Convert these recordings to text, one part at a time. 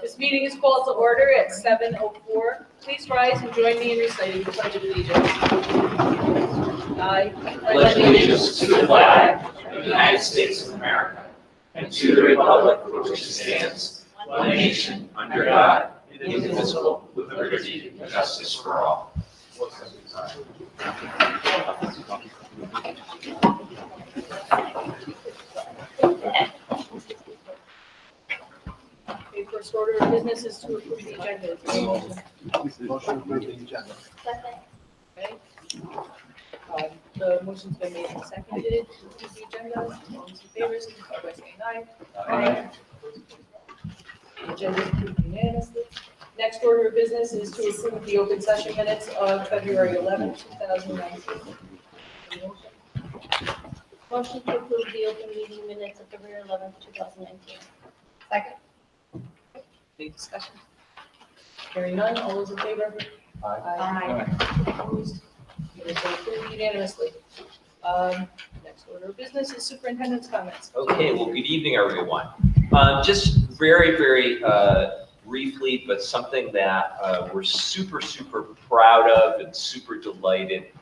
This meeting is called to order at 7:04. Please rise and join me in reciting the Pledge of Allegiance. I pledge allegiance to the flag of the United States of America and to the republic for which it stands, one nation, under God, indivisible, with liberty and justice for all. Okay, first order of business is to approve the agenda. Motion to approve the agenda. Okay. The motion's been made and seconded to approve the agenda. All those in favor, signify by saying aye. Aye. The agenda is approved unanimously. Next order of business is to approve the open session minutes of February 11, 2019. Motion to approve the open meeting minutes of February 11th, 2019. Second. Any discussion? Hearing none, all those in favor? Aye. Opposed? It is approved unanimously. Next order of business is superintendent's comments. Okay, well, good evening, everyone. Just very, very briefly, but something that we're super, super proud of and super delighted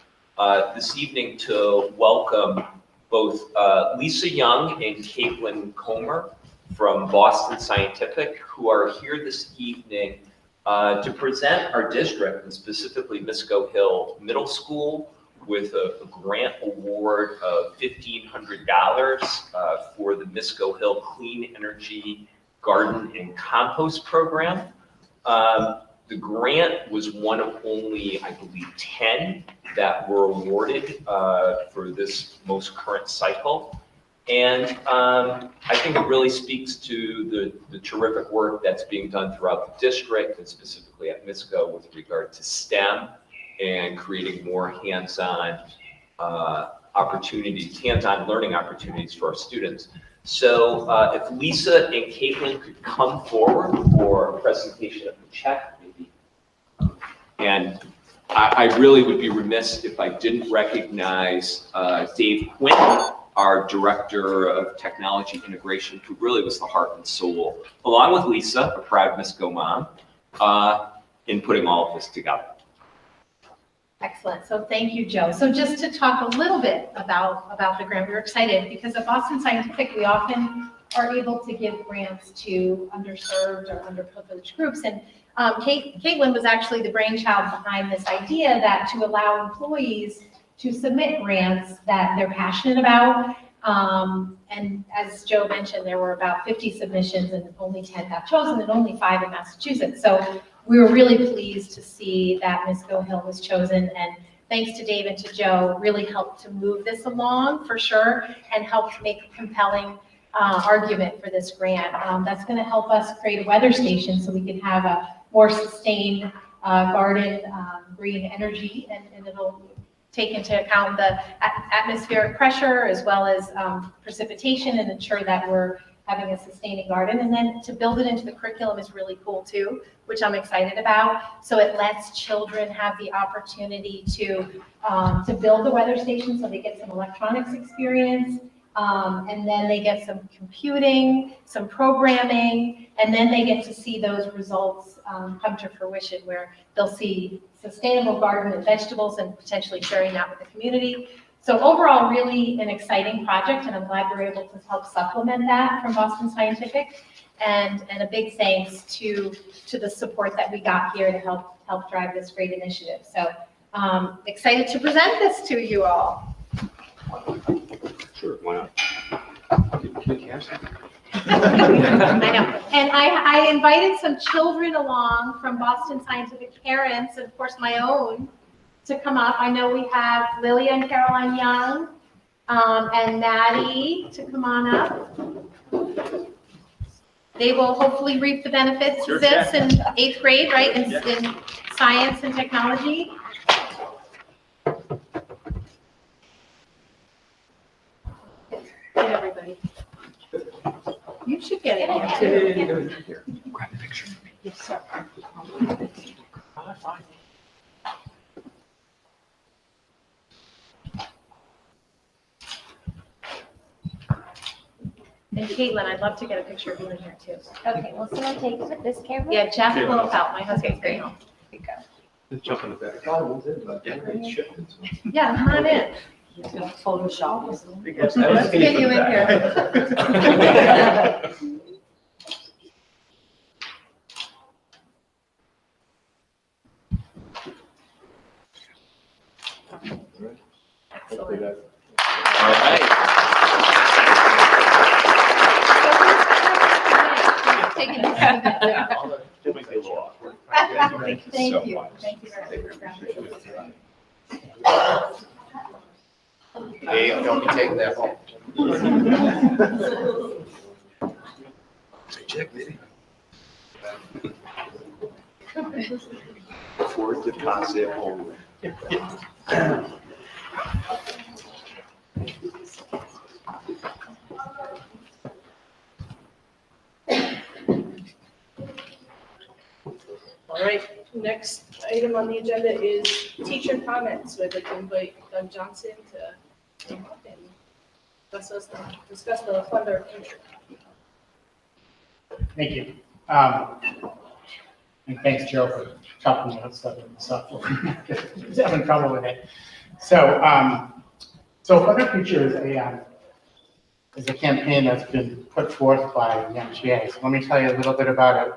this evening to welcome both Lisa Young and Caitlin Comer from Boston Scientific, who are here this evening to present our district, and specifically Misco Hill Middle School, with a grant award of $1,500 for the Misco Hill Clean Energy Garden and Compost Program. The grant was one of only, I believe, 10 that were awarded for this most current cycle. And I think it really speaks to the terrific work that's being done throughout the district, and specifically at Misco with regard to STEM and creating more hands-on opportunities, hands-on learning opportunities for our students. So if Lisa and Caitlin could come forward for a presentation of the check, maybe. And I really would be remiss if I didn't recognize Dave Quinn, our Director of Technology Integration, who really was the heart and soul, along with Lisa, a proud Misco mom, in putting all of this together. Excellent. So thank you, Joe. So just to talk a little bit about the grant, we're excited because at Boston Scientific, we often are able to give grants to underserved or underprivileged groups. And Caitlin was actually the brainchild behind this idea that to allow employees to submit grants that they're passionate about. And as Joe mentioned, there were about 50 submissions and only 10 got chosen and only 5 in Massachusetts. So we were really pleased to see that Misco Hill was chosen, and thanks to Dave and to Joe, really helped to move this along for sure and helped make a compelling argument for this grant. That's going to help us create a weather station so we can have a more sustained garden green energy, and it'll take into account the atmospheric pressure as well as precipitation and ensure that we're having a sustaining garden. And then to build it into the curriculum is really cool too, which I'm excited about. So it lets children have the opportunity to build the weather station so they get some electronics experience, and then they get some computing, some programming, and then they get to see those results come to fruition where they'll see sustainable garden and vegetables and potentially sharing that with the community. So overall, really an exciting project, and I'm glad we're able to help supplement that from Boston Scientific. And a big thanks to the support that we got here to help drive this great initiative. So excited to present this to you all. Sure, why not? I know. And I invited some children along from Boston Scientific parents, and of course my own, to come up. I know we have Lilia and Caroline Young and Maddie to come on up. They will hopefully reap the benefits of this in 8th grade, right, in science and technology. Get everybody. You should get it. Here, grab the picture. Yes, sir. And Caitlin, I'd love to get a picture of you in here too. Okay, will someone take this camera? Yeah, Jeff will help out. My husband's great. Just jump in the back. Yeah, come on in. Photoshop. Let's get you in here. Excellent. All right. Taking this out of it. It might be a little awkward. Thank so you. much. Thank you very much. Hey, don't be taking that home. Check it. Forward to concept only. All right, next item on the agenda is teacher comments. So I'd like to invite Doug Johnson to come up and discuss the fund our future. Thank you. And thanks, Joe, for chopping that stuff and stuff. Just having trouble with it. So, Fund Our Future is a campaign that's been put forth by the MTA. So let me tell you a little bit about it.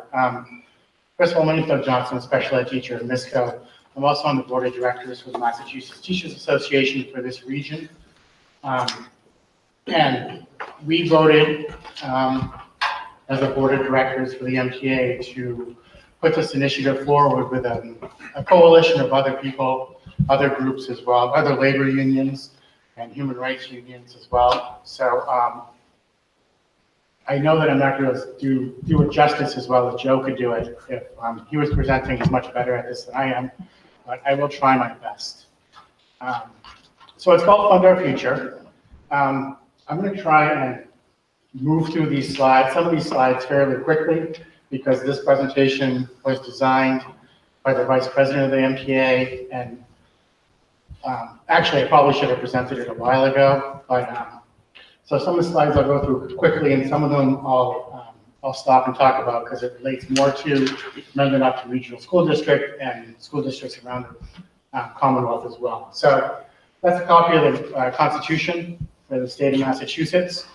First of all, my name is Doug Johnson, a special ed teacher at MISCO. I'm also on the board of directors for the Massachusetts Teachers Association for this region. And we voted as a board of directors for the MTA to put this initiative forward with a coalition of other people, other groups as well, other labor unions and human rights unions as well. So I know that I'm not going to do it justice as well as Joe could do it if he was presenting. He's much better at this than I am, but I will try my best. So it's called Fund Our Future. I'm going to try and move through these slides, some of these slides fairly quickly, because this presentation was designed by the vice president of the MTA, and actually I probably should have presented it a while ago, but so some of the slides I'll go through quickly, and some of them I'll stop and talk about because it relates more to Mendon Upton Regional School District and school districts around the Commonwealth as well. So that's a copy of the Constitution for the state of Massachusetts.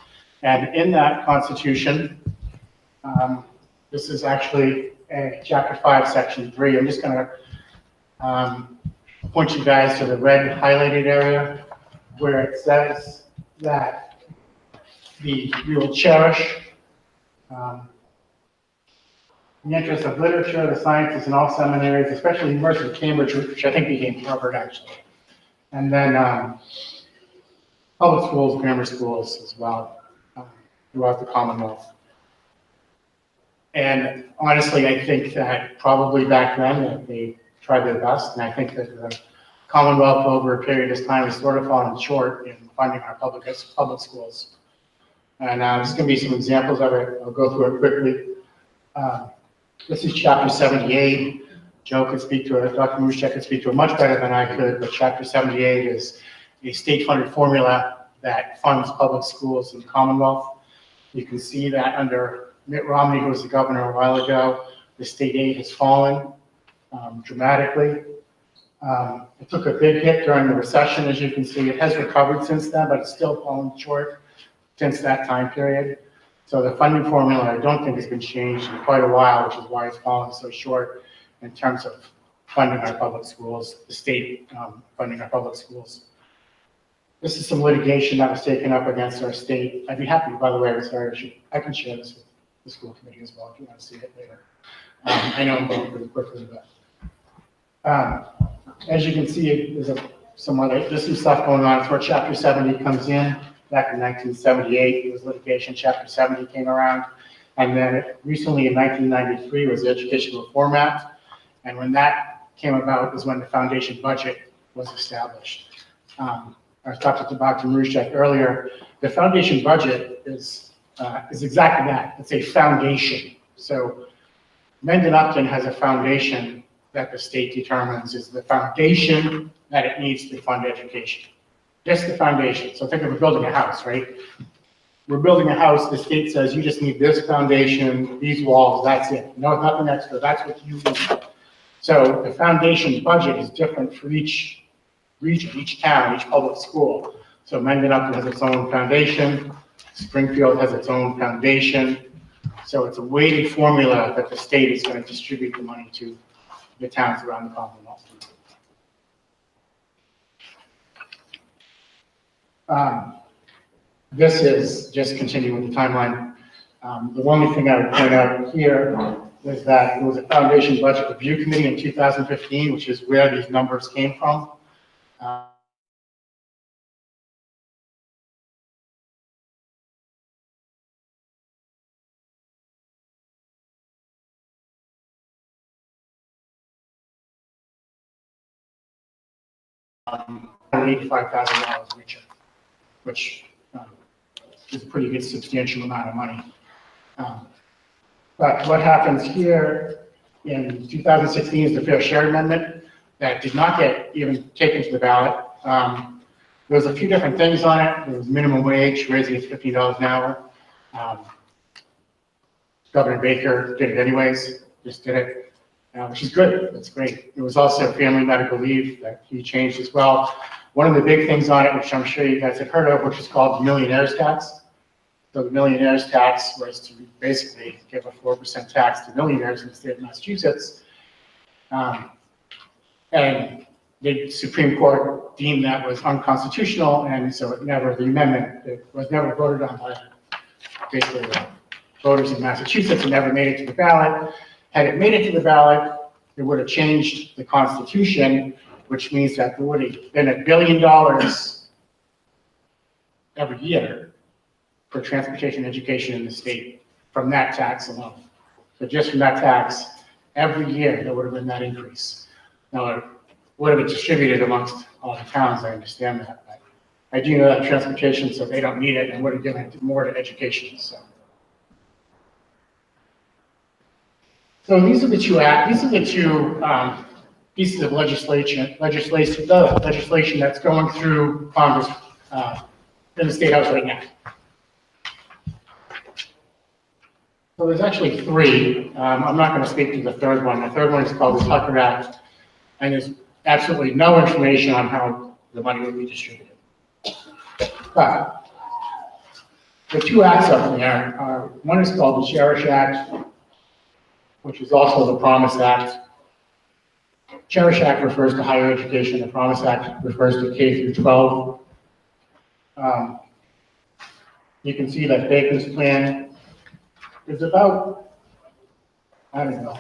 And in that Constitution, this is actually Chapter 5, Section 3. I'm just going to point you guys to the red highlighted area where it says that we will cherish the interests of literature, the sciences, and all seminaries, especially University of Cambridge, which I think became Harvard actually. And then public schools, grammar schools as well throughout the Commonwealth. And honestly, I think that probably back then that they tried their best, and I think that the Commonwealth over a period of time has sort of fallen short in funding our public schools. And there's going to be some examples of it. I'll go through it quickly. This is Chapter 78. Joe could speak to it, Dr. Mushek could speak to it much better than I could, but Chapter 78 is a state-funded formula that funds public schools in the Commonwealth. You can see that under Mitt Romney, who was the governor a while ago, the state aid has fallen dramatically. It took a big hit during the recession, as you can see. It has recovered since then, but it's still fallen short since that time period. So the funding formula, I don't think has been changed in quite a while, which is why it's fallen so short in terms of funding our public schools, the state funding our public schools. This is some litigation that was taken up against our state. I'd be happy, by the way, I can share this with the school committee as well if you want to see it later. I know I'm going pretty quickly, but as you can see, there's some stuff going on. It's where Chapter 70 comes in. Back in 1978, it was litigation. Chapter 70 came around. And then recently in 1993 was the Education Reform Act. And when that came about was when the foundation budget was established. I was talking to Dr. Marushek earlier. The foundation budget is exactly that. It's a foundation. So Mendon Upton has a foundation that the state determines is the foundation that it needs to fund education. Just the foundation. So think of building a house, right? we're building a house, the state says you just need this foundation, these walls, that's it. No, nothing extra, that's what you need. So the foundation budget is different for each region, each town, each public school. So Mendon Upton has its own foundation, Springfield has its own foundation. So it's a weighted formula that the state is going to distribute the money to the towns around the Commonwealth. This is just continuing the timeline. The only thing I would point out here is that there was a foundation budget review committee in 2015, which is where these numbers came from. $85,000 richer, which is a pretty good substantial amount of money. But what happens here in 2016 is the fair share amendment that did not get even taken to the ballot. There was a few different things on it. There was minimum wage, raising it to $15 an hour. Governor Baker did it anyways, just did it, which is good. That's great. There was also family medical leave that he changed as well. One of the big things on it, which I'm sure you guys have heard of, which is called the millionaire's tax. So the millionaire's tax was to basically give a 4% tax to millionaires in the state of Massachusetts. And the Supreme Court deemed that was unconstitutional, and so the amendment, it was never voted on by basically the voters in Massachusetts. It never made it to the ballot. Had it made it to the ballot, it would have changed the Constitution, which means that there would have been $1 billion every year for transportation education in the state from that tax alone. So just from that tax, every year there would have been that increase. Now, it would have been distributed amongst all the towns, I understand that. But I do know that transportation, so they don't need it, and would have given more to education. So these are the two pieces of legislation that's going through Congress in the State House right now. So there's actually three. I'm not going to speak to the third one. The third one is called the Tucker Act, and there's absolutely no information on how the money will be distributed. But the two acts up there are, one is called the Cherish Act, which is also the Promise Act. Cherish Act refers to higher education. The Promise Act refers to K through 12. You can see that Baker's plan is about, I don't know,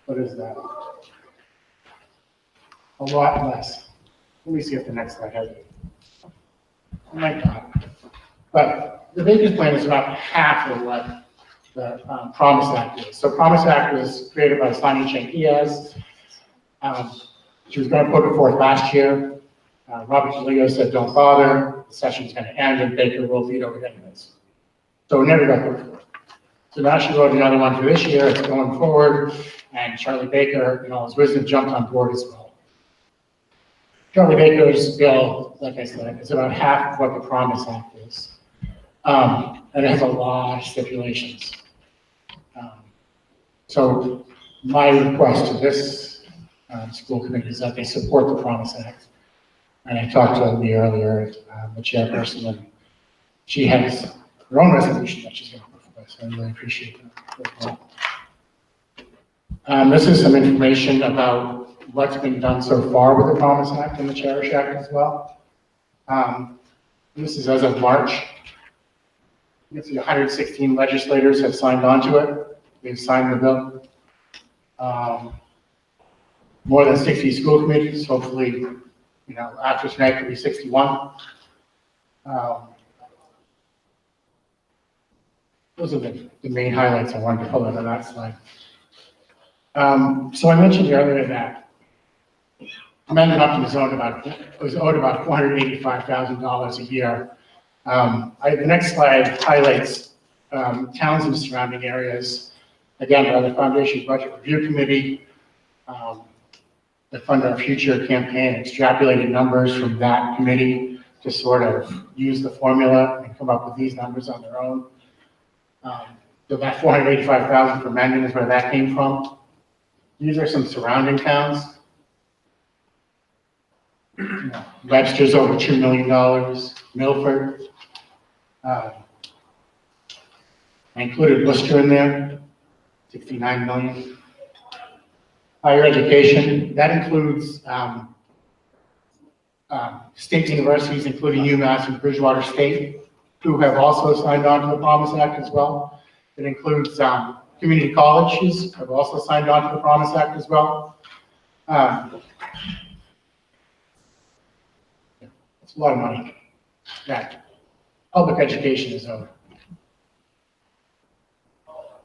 what is that? A lot less. Let me see if the next slide has it. I might not. But the Baker's plan is about half of what the Promise Act is. So Promise Act was created by Sonia Chen-Diaz. She was going to put it forth last year. Robert DeLeo said, don't bother. The session's going to end and Baker will veto it anyways. So it never got put forth. So now she wrote another one for this year. It's going forward. And Charlie Baker, in all his wisdom, jumped on board as well. Charlie Baker's bill, like I said, is about half of what the Promise Act is. And it has a lot of stipulations. So my request to this school committee is that they support the Promise Act. And I talked to Lee earlier, the chairperson, and she has her own resolution that she's going to put forth, so I really appreciate that. This is some information about what's been done so far with the Promise Act and the Cherish Act as well. This is as of March. You can see 116 legislators have signed on to it. They've signed the bill. More than 60 school committees, hopefully, after tonight there'll be 61. Those are the main highlights I wanted to pull out on that slide. So I mentioned earlier that Mendon Upton was owed about $485,000 a year. The next slide highlights towns in the surrounding areas. Again, by the Foundation Budget Review Committee, the Fund Our Future campaign extrapolated numbers from that committee to sort of use the formula and come up with these numbers on their own. So that 485,000 for Mendon is where that came from. These are some surrounding towns. Webster's over $2 million, Milford. I included Worcester in there, 69 million. Higher education, that includes state universities, including UMass and Bridgewater State, who have also signed on to the Promise Act as well. It includes community colleges have also signed on to the Promise Act as well. It's a lot of money. Yeah. Public education is over.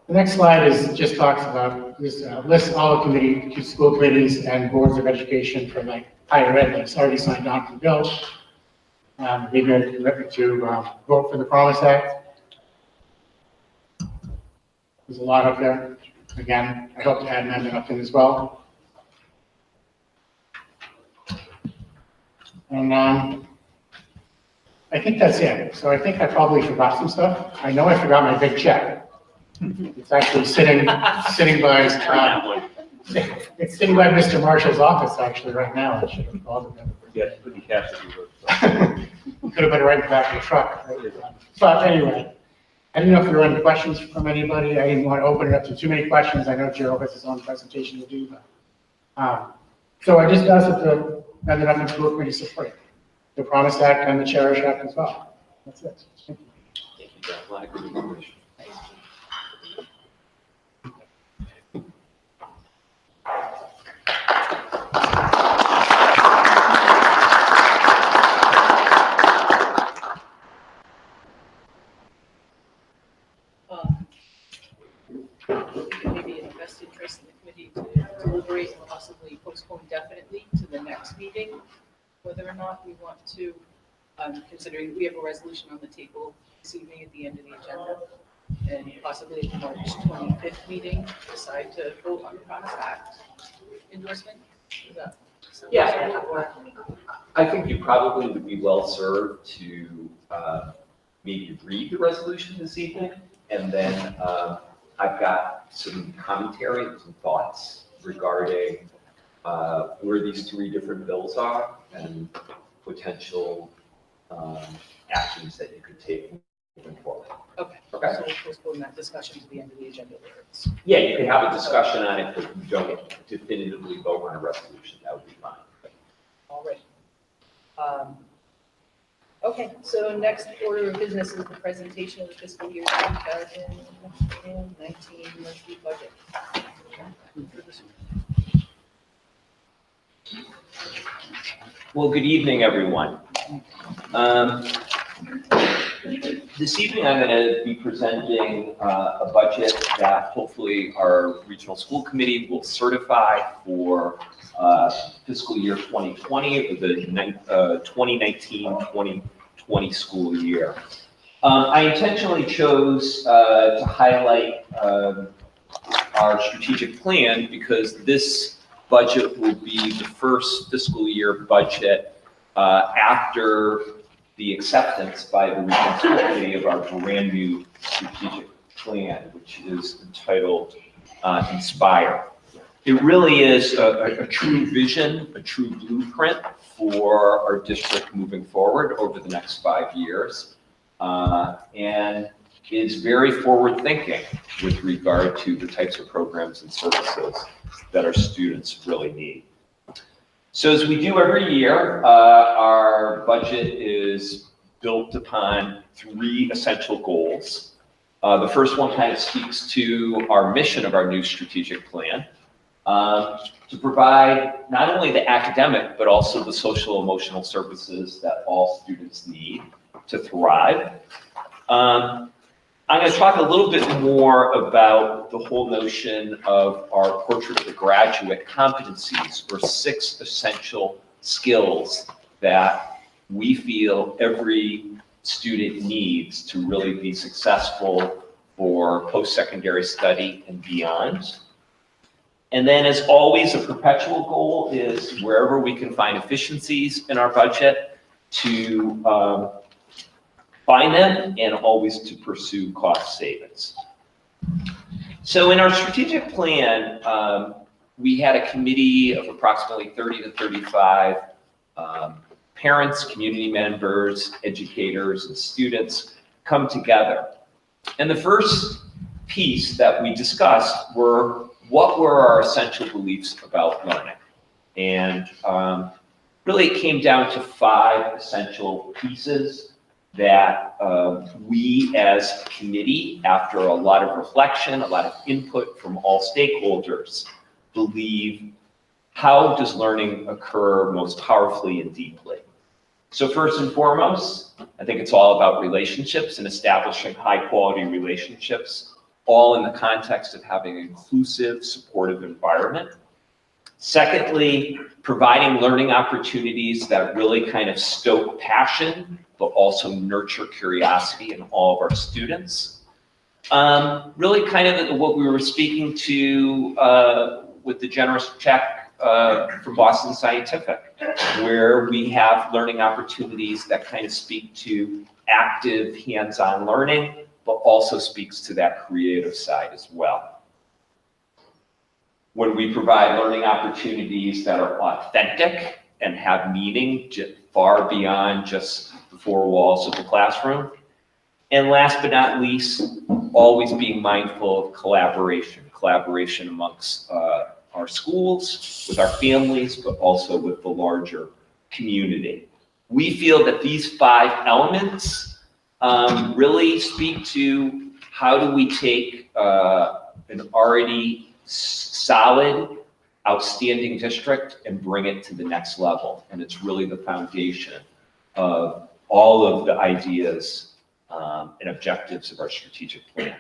The next slide just talks about this, lists all the school committees and boards of education for like higher ed that's already signed on to the bill. They've made a commitment to vote for the Promise Act. There's a lot up there. Again, I hope to add Mendon up in as well. And I think that's it. So I think I probably forgot some stuff. I know I forgot my big check. It's actually sitting by it's sitting by Mr. Marshall's office actually right now. I should have called him. Yes, put the cash in your Could have been right in the back of the truck. But anyway, I didn't know if there were any questions from anybody. I didn't want to open it up to too many questions. I know Joe has his own presentation to do, but so I just asked that the Mendon Upton School Committee support the Promise Act and the Cherish Act as well. That's it. Thank you. Thank you, John. A lot of good information. Maybe in the best interest in the committee to deliberate and possibly postpone definitely to the next meeting, whether or not we want to, considering we have a resolution on the table this evening at the end of the agenda, and possibly at the March 25th meeting, decide to vote on the Promise Act endorsement. Yeah, I think you probably would be well served to maybe read the resolution this evening, and then I've got some commentary and some thoughts regarding where these three different bills are and potential actions that you could take moving forward. Okay. Okay. So we'll postpone that discussion to the end of the agenda. Yeah, you can have a discussion on it, but you don't definitively vote on a resolution. That would be fine. All right. Okay, so next order of business is the presentation of the fiscal year 2019 monthly budget. Well, good evening, everyone. This evening, I'm going to be presenting a budget that hopefully our regional school committee will certify for fiscal year 2020, or the 2019-2020 school year. I intentionally chose to highlight our strategic plan because this budget will be the first fiscal year budget after the acceptance by the regional school committee of our brand new strategic plan, which is entitled Inspire. It really is a true vision, a true blueprint for our district moving forward over the next 5 years, and is very forward-thinking with regard to the types of programs and services that our students really need. So as we do every year, our budget is built upon 3 essential goals. The first one kind of speaks to our mission of our new strategic plan, to provide not only the academic, but also the social emotional services that all students need to thrive. I'm going to talk a little bit more about the whole notion of our Portrait of the Graduate competencies, or 6 essential skills that we feel every student needs to really be successful for post-secondary study and beyond. And then, as always, a perpetual goal is wherever we can find efficiencies in our budget, to find them and always to pursue cost savings. So in our strategic plan, we had a committee of approximately 30 to 35 parents, community members, educators, and students come together. And the first piece that we discussed were what were our essential beliefs about learning. And really it came down to 5 essential pieces that we as a committee, after a lot of reflection, a lot of input from all stakeholders, believe how does learning occur most powerfully and deeply. So first and foremost, I think it's all about relationships and establishing high quality relationships, all in the context of having an inclusive, supportive environment. Secondly, providing learning opportunities that really kind of stoke passion, but also nurture curiosity in all of our students. Really kind of what we were speaking to with the generous check from Boston Scientific, where we have learning opportunities that kind of speak to active hands-on learning, but also speaks to that creative side as well. When we provide learning opportunities that are authentic and have meaning far beyond just the 4 walls of the classroom. And last but not least, always being mindful of collaboration amongst our schools, with our families, but also with the larger community. We feel that these 5 elements really speak to how do we take an already solid, outstanding district and bring it to the next level. And it's really the foundation of all of the ideas and objectives of our strategic plan.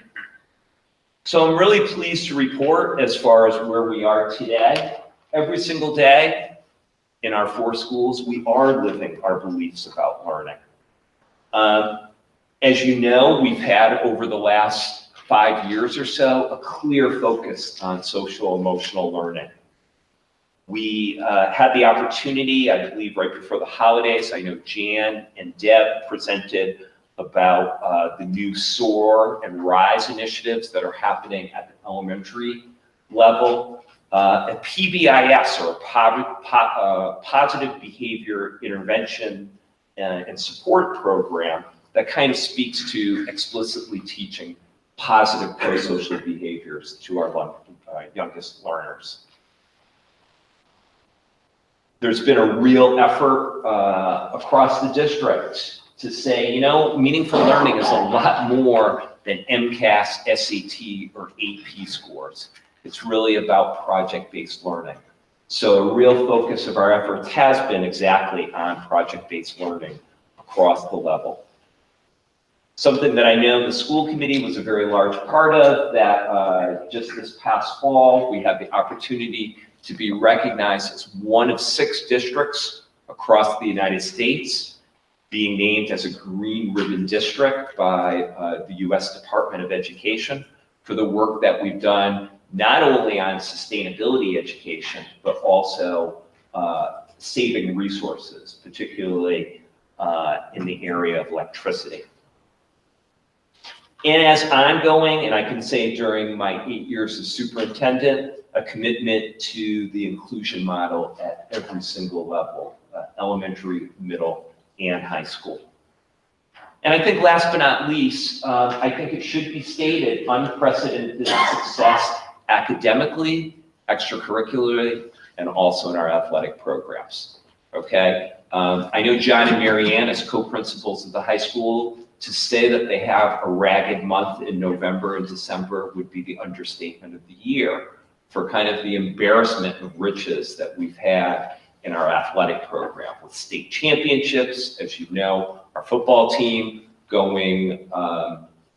So I'm really pleased to report as far as where we are today. Every single day in our 4 schools, we are living our beliefs about learning. As you know, we've had over the last 5 years or so a clear focus on social emotional learning. We had the opportunity, I believe right before the holidays, I know Jan and Deb presented about the new SOAR and RISE initiatives that are happening at the elementary level. A PBIS, or Positive Behavior Intervention and Support Program, that kind of speaks to explicitly teaching positive pro-social behaviors to our youngest learners. There's been a real effort across the district to say, you know, meaningful learning is a lot more than MCAS, SAT, or AP scores. It's really about project-based learning. So a real focus of our efforts has been exactly on project-based learning across the level. Something that I know the school committee was a very large part of, that just this past fall, we had the opportunity to be recognized as one of 6 districts across the United States, being named as a Green Ribbon District by the U.S. Department of Education for the work that we've done, not only on sustainability education, but also saving resources, particularly in the area of electricity. And as ongoing, and I can say during my 8 years as superintendent, a commitment to the inclusion model at every single level, elementary, middle, and high school. And I think last but not least, I think it should be stated, unprecedented success academically, extracurricularly, and also in our athletic programs, okay? I know John and Marianne, as co-principals of the high school, to say that they have a ragged month in November and December would be the understatement of the year for kind of the embarrassment of riches that we've had in our athletic program with state championships, as you know, our football team going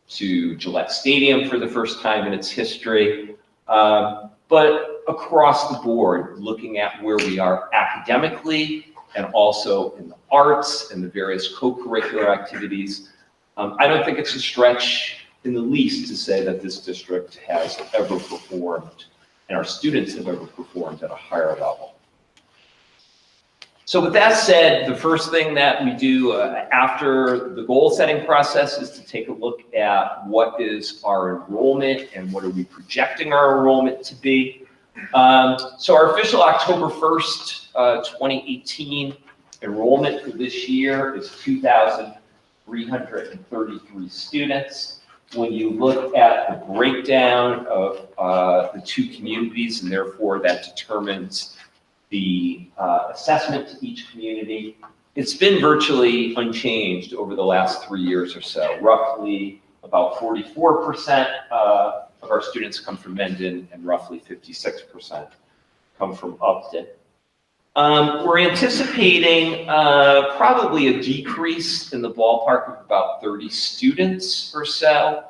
to Gillette Stadium for the first time in its history, but across the board, looking at where we are academically and also in the arts and the various co-curricular activities. I don't think it's a stretch in the least to say that this district has ever performed and our students have ever performed at a higher level. So with that said, the first thing that we do after the goal setting process is to take a look at what is our enrollment and what are we projecting our enrollment to be. So our official October 1st, 2018 enrollment for this year is 2,333 students. When you look at the breakdown of the two communities, and therefore that determines the assessment to each community, it's been virtually unchanged over the last 3 years or so. Roughly about 44% of our students come from Mendon and roughly 56% come from Upton. We're anticipating probably a decrease in the ballpark of about 30 students or so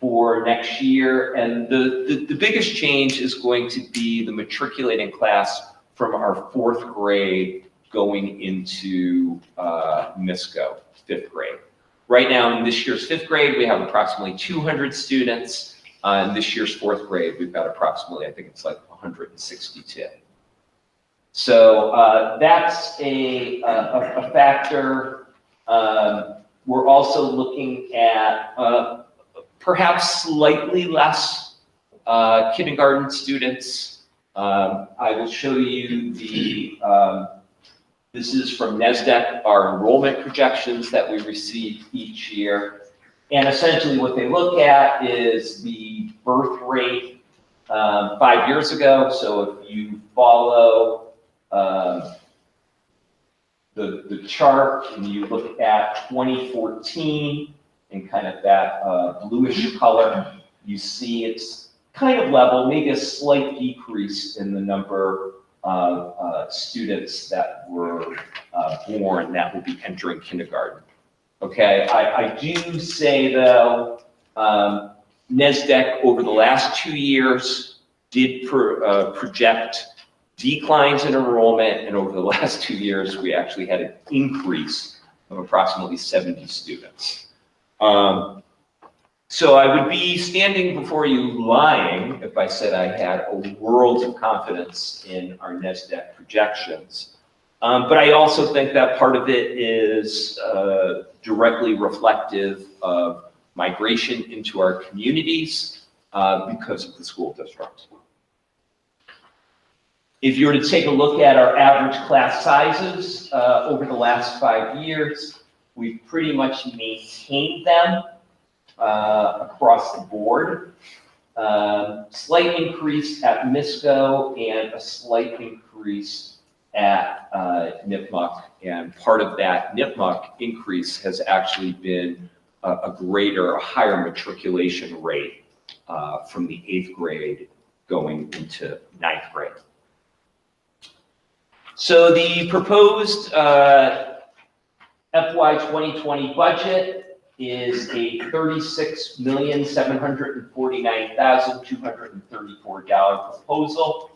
for next year. And the biggest change is going to be the matriculating class from our 4th grade going into MISCO, 5th grade. Right now in this year's 5th grade, we have approximately 200 students. In this year's 4th grade, we've got approximately, I think it's like 162. So that's a factor. We're also looking at perhaps slightly less kindergarten students. I will show you this is from NESDEC, our enrollment projections that we receive each year. And essentially what they look at is the birth rate 5 years ago. So if you follow the chart and you look at 2014 in kind of that bluish color, you see it's kind of level, maybe a slight decrease in the number of students that were born that will be entering kindergarten. Okay, I do say though, NESDEC over the last 2 years did project declines in enrollment, and over the last 2 years, we actually had an increase of approximately 70 students. So I would be standing before you lying if I said I had a world of confidence in our NESDEC projections. But I also think that part of it is directly reflective of migration into our communities because of the school district. If you were to take a look at our average class sizes over the last 5 years, we've pretty much maintained them across the board. Slight increase at MISCO and a slight increase at NIPMUC, and part of that NIPMUC increase has actually been a higher matriculation rate from the 8th grade going into 9th grade. So the proposed FY 2020 budget is a $36,749,234 proposal.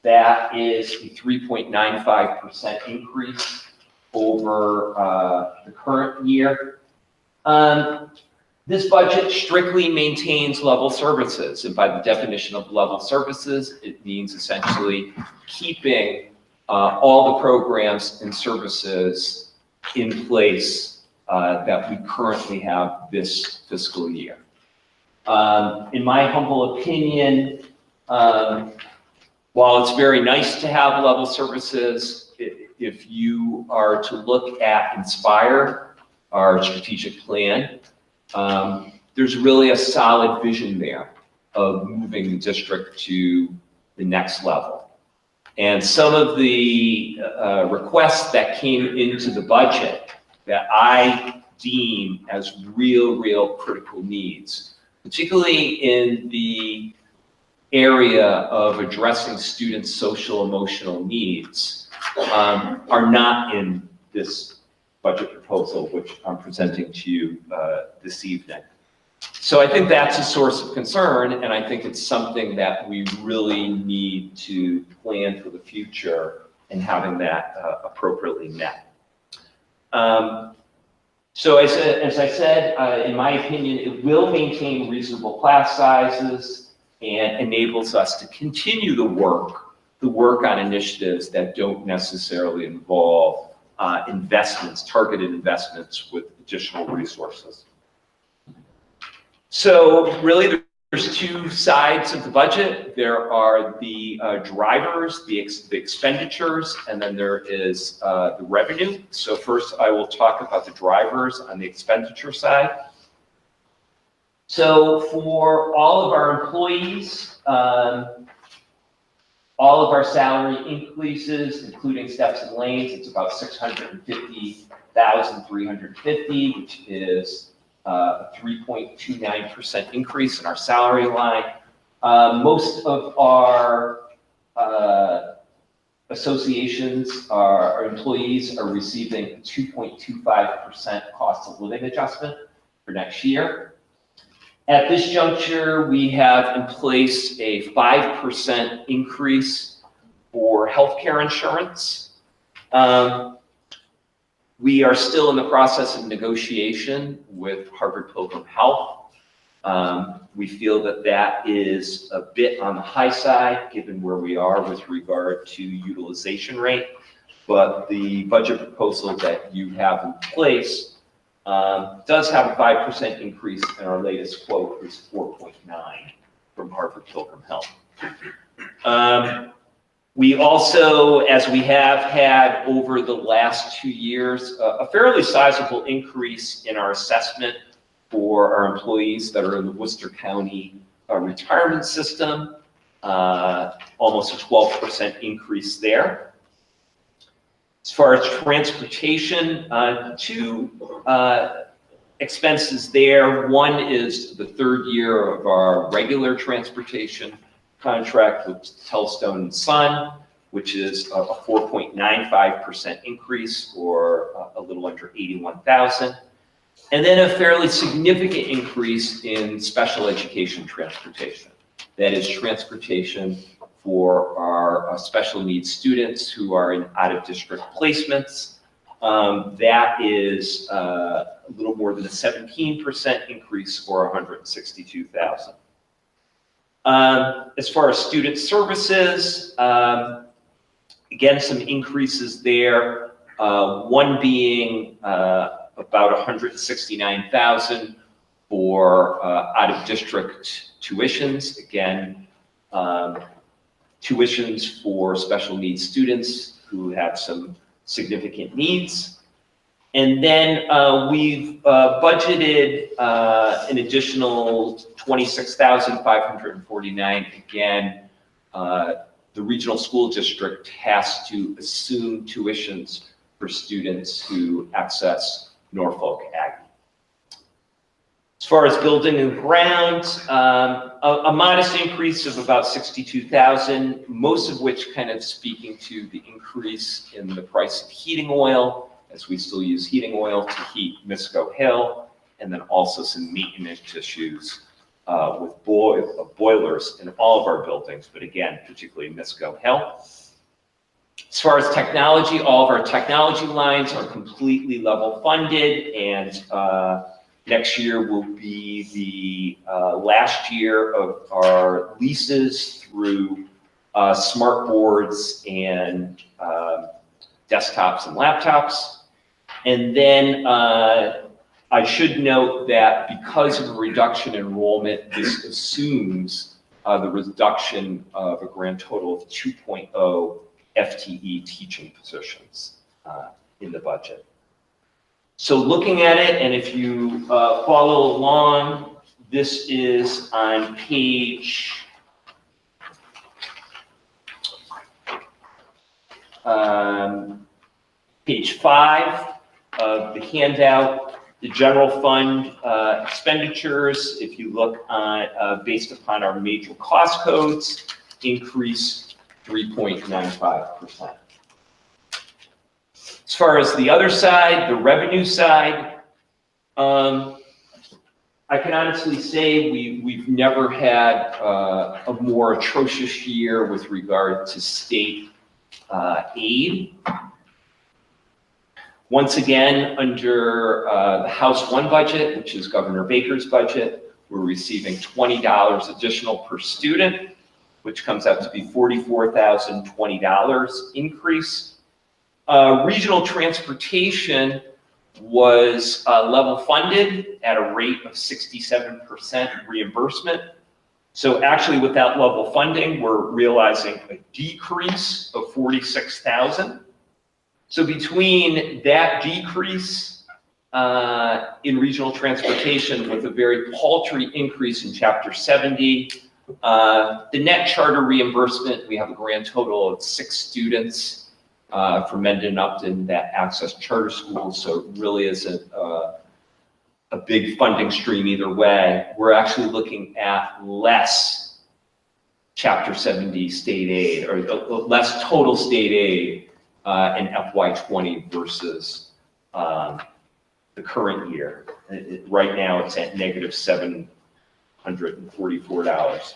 That is a 3.95% increase over the current year. This budget strictly maintains level services, and by the definition of level services, it means essentially keeping all the programs and services in place that we currently have this fiscal year. In my humble opinion, while it's very nice to have level services, if you are to look at Inspire, our strategic plan, there's really a solid vision there of moving the district to the next level. And some of the requests that came into the budget that I deem as real critical needs, particularly in the area of addressing students' social emotional needs, are not in this budget proposal, which I'm presenting to you this evening. So I think that's a source of concern, and I think it's something that we really need to plan for the future and having that appropriately met. So as I said, in my opinion, it will maintain reasonable class sizes and enables us to continue the work the work on initiatives that don't necessarily involve investments, targeted investments with additional resources. So really, there's two sides of the budget. There are the drivers, the expenditures, and then there is the revenue. So first, I will talk about the drivers on the expenditure side. So for all of our employees, all of our salary increases, including steps and lanes, it's about $650,350, which is a 3.29% increase in our salary line. Most of our associations, our employees are receiving a 2.25% cost of living adjustment for next year. At this juncture, we have in place a 5% increase for healthcare insurance. We are still in the process of negotiation with Harvard Pilgrim Health. We feel that that is a bit on the high side, given where we are with regard to utilization rate. But the budget proposal that you have in place does have a 5% increase, and our latest quote is 4.9 from Harvard Pilgrim Health. We also, as we have had over the last 2 years, a fairly sizable increase in our assessment for our employees that are in the Worcester County retirement system, almost a 12% increase there. As far as transportation, two expenses there. One is the third year of our regular transportation contract with Telstone and Son, which is a 4.95% increase, or a little under $81,000. And then a fairly significant increase in special education transportation. That is transportation for our special needs students who are in out-of-district placements. That is a little more than a 17% increase, or $162,000. As far as student services, again, some increases there. One being about $169,000 for out-of-district tuitions. Again, tuitions for special needs students who have some significant needs. And then we've budgeted an additional $26,549. Again, the regional school district has to assume tuitions for students who access Norfolk Aggie. As far as building and grounds, a modest increase of about $62,000, most of which kind of speaking to the increase in the price of heating oil, as we still use heating oil to heat Misco Hill, and then also some maintenance issues with boilers in all of our buildings, but again, particularly Misco Hill. As far as technology, all of our technology lines are completely level funded, and next year will be the last year of our leases through smart boards and desktops and laptops. And then I should note that because of a reduction in enrollment, this assumes the reduction of a grand total of 2.0 FTE teaching positions in the budget. So looking at it, and if you follow along, this is on page 5 of the handout. The general fund expenditures, if you look on, based upon our major cost codes, increase 3.95%. As far as the other side, the revenue side, I can honestly say we've never had a more atrocious year with regard to state aid. Once again, under the House 1 budget, which is Governor Baker's budget, we're receiving $20 additional per student. which comes out to be $44,020 increase. Regional transportation was level funded at a rate of 67% reimbursement. So actually with that level funding, we're realizing a decrease of $46,000. So between that decrease in regional transportation with a very paltry increase in Chapter 70, the net charter reimbursement, we have a grand total of 6 students for Mendon and Upton that access charter schools, so it really isn't a big funding stream either way. We're actually looking at less Chapter 70 state aid, or less total state aid in FY20 versus the current year. Right now, it's at negative $744.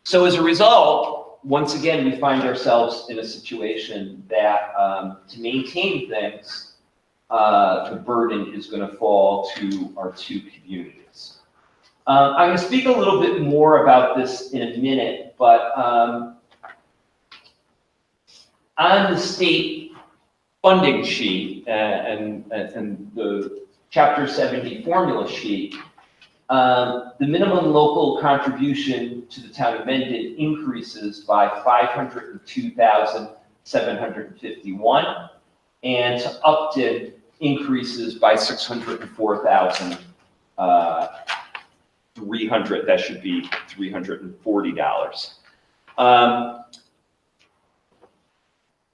So as a result, once again, we find ourselves in a situation that to maintain things, the burden is going to fall to our 2 communities. I'm going to speak a little bit more about this in a minute, but on the state funding sheet and the Chapter 70 formula sheet, the minimum local contribution to the town of Mendon increases by $502,751, and to Upton increases by $604,300. That should be $340.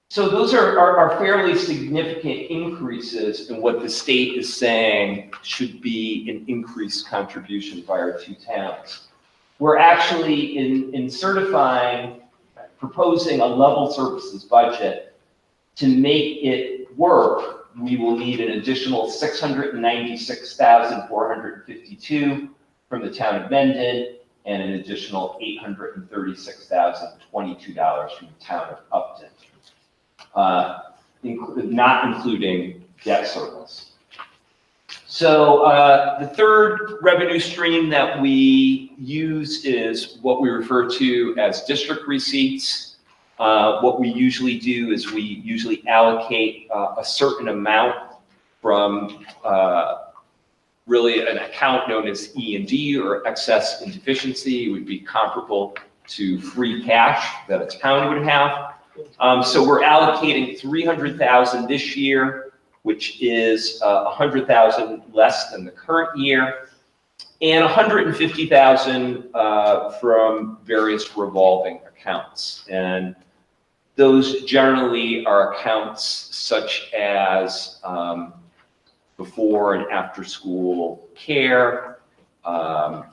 So those are fairly significant increases in what the state is saying should be an increased contribution by our 2 towns. We're actually in certifying, proposing a level services budget. To make it work, we will need an additional $696,452 from the town of Mendon and an additional $836,022 from the town of Upton. Not including debt service. So the third revenue stream that we use is what we refer to as district receipts. What we usually do is we usually allocate a certain amount from really an account known as E&D, or excess and deficiency. It would be comparable to free cash that a town would have. So we're allocating $300,000 this year, which is $100,000 less than the current year, and $150,000 from various revolving accounts. And those generally are accounts such as before and after school care, the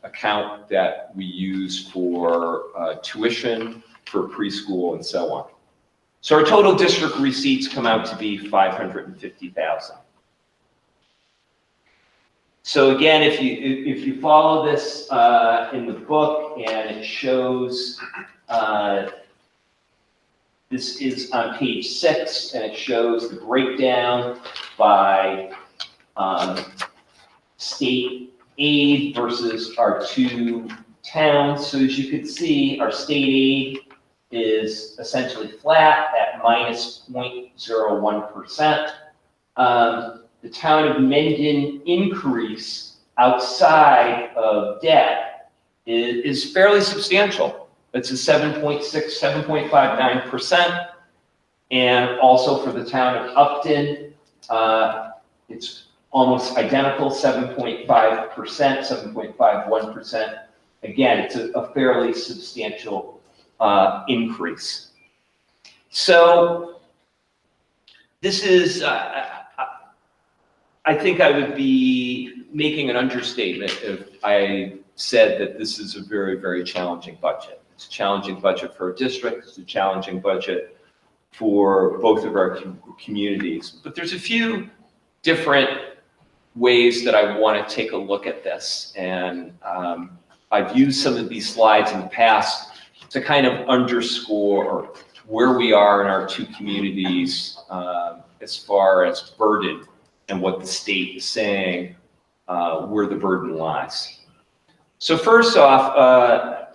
account that we use for tuition, for preschool, and so on. So our total district receipts come out to be $550,000. So again, if you follow this in the book, and it shows, this is on page 6, and it shows the breakdown by state aid versus our 2 towns. So as you can see, our state aid is essentially flat at minus 0.01%. The town of Mendon increase outside of debt is fairly substantial. It's a 7.59%. And also for the town of Upton, it's almost identical, 7.5%, 7.51%. Again, it's a fairly substantial increase. So this is, I think I would be making an understatement if I said that this is a very, very challenging budget. It's a challenging budget for our district. It's a challenging budget for both of our communities. But there's a few different ways that I want to take a look at this. And I've used some of these slides in the past to kind of underscore where we are in our 2 communities as far as burden and what the state is saying, where the burden lies. So first off,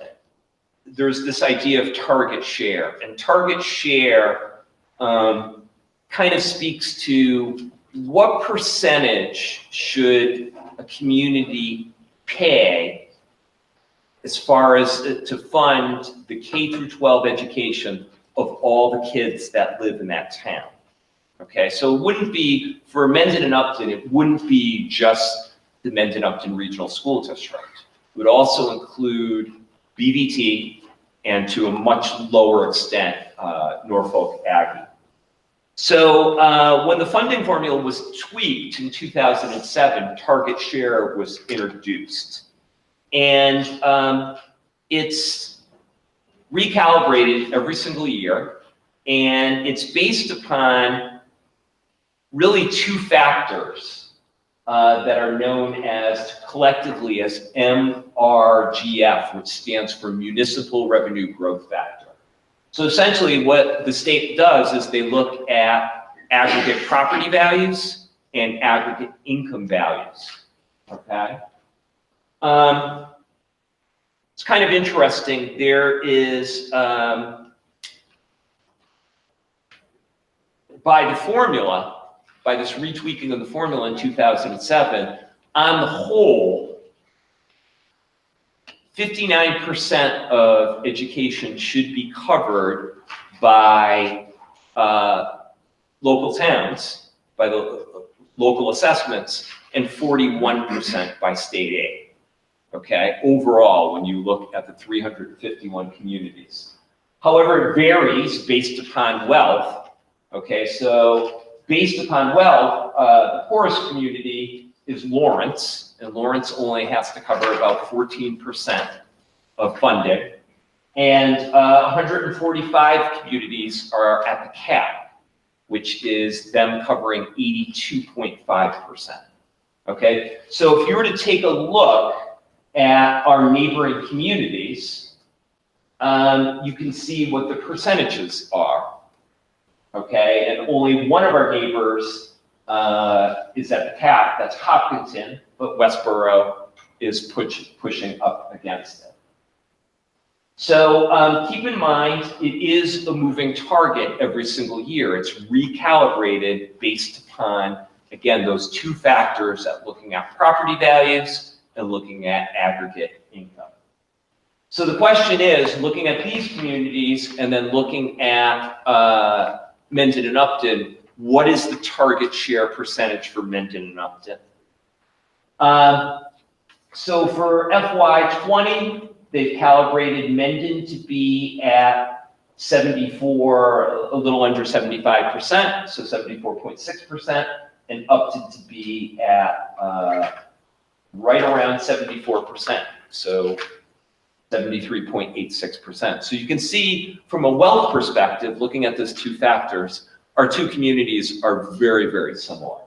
there's this idea of target share, and target share kind of speaks to what percentage should a community pay as far as to fund the K through 12 education of all the kids that live in that town. Okay, so it wouldn't be, for Mendon and Upton, it wouldn't be just the Mendon Upton Regional School District. It would also include BVT and to a much lower extent, Norfolk Aggie. So when the funding formula was tweaked in 2007, target share was introduced. And it's recalibrated every single year, and it's based upon really two factors that are known as collectively as MRGF, which stands for Municipal Revenue Growth Factor. So essentially what the state does is they look at aggregate property values and aggregate income values, okay? It's kind of interesting. There is, by the formula, by this retweaking of the formula in 2007, on the whole, 59% of education should be covered by local towns, by the local assessments, and 41% by state aid. Okay, overall, when you look at the 351 communities. However, it varies based upon wealth. Okay, so based upon wealth, the poorest community is Lawrence, and Lawrence only has to cover about 14% of funding. And 145 communities are at the cap, which is them covering 82.5%. Okay, so if you were to take a look at our neighboring communities, you can see what the percentages are. Okay, and only one of our neighbors is at the cap, that's Hopkinton, but Westboro is pushing up against it. So keep in mind, it is a moving target every single year. It's recalibrated based upon, again, those two factors at looking at property values and looking at aggregate income. So the question is, looking at these communities and then looking at Mendon and Upton, what is the target share percentage for Mendon and Upton? So for FY20, they've calibrated Mendon to be at 74, a little under 75%, so 74.6%, and Upton to be at right around 74%, so 73.86%. So you can see from a wealth perspective, looking at those two factors, our two communities are very, very similar.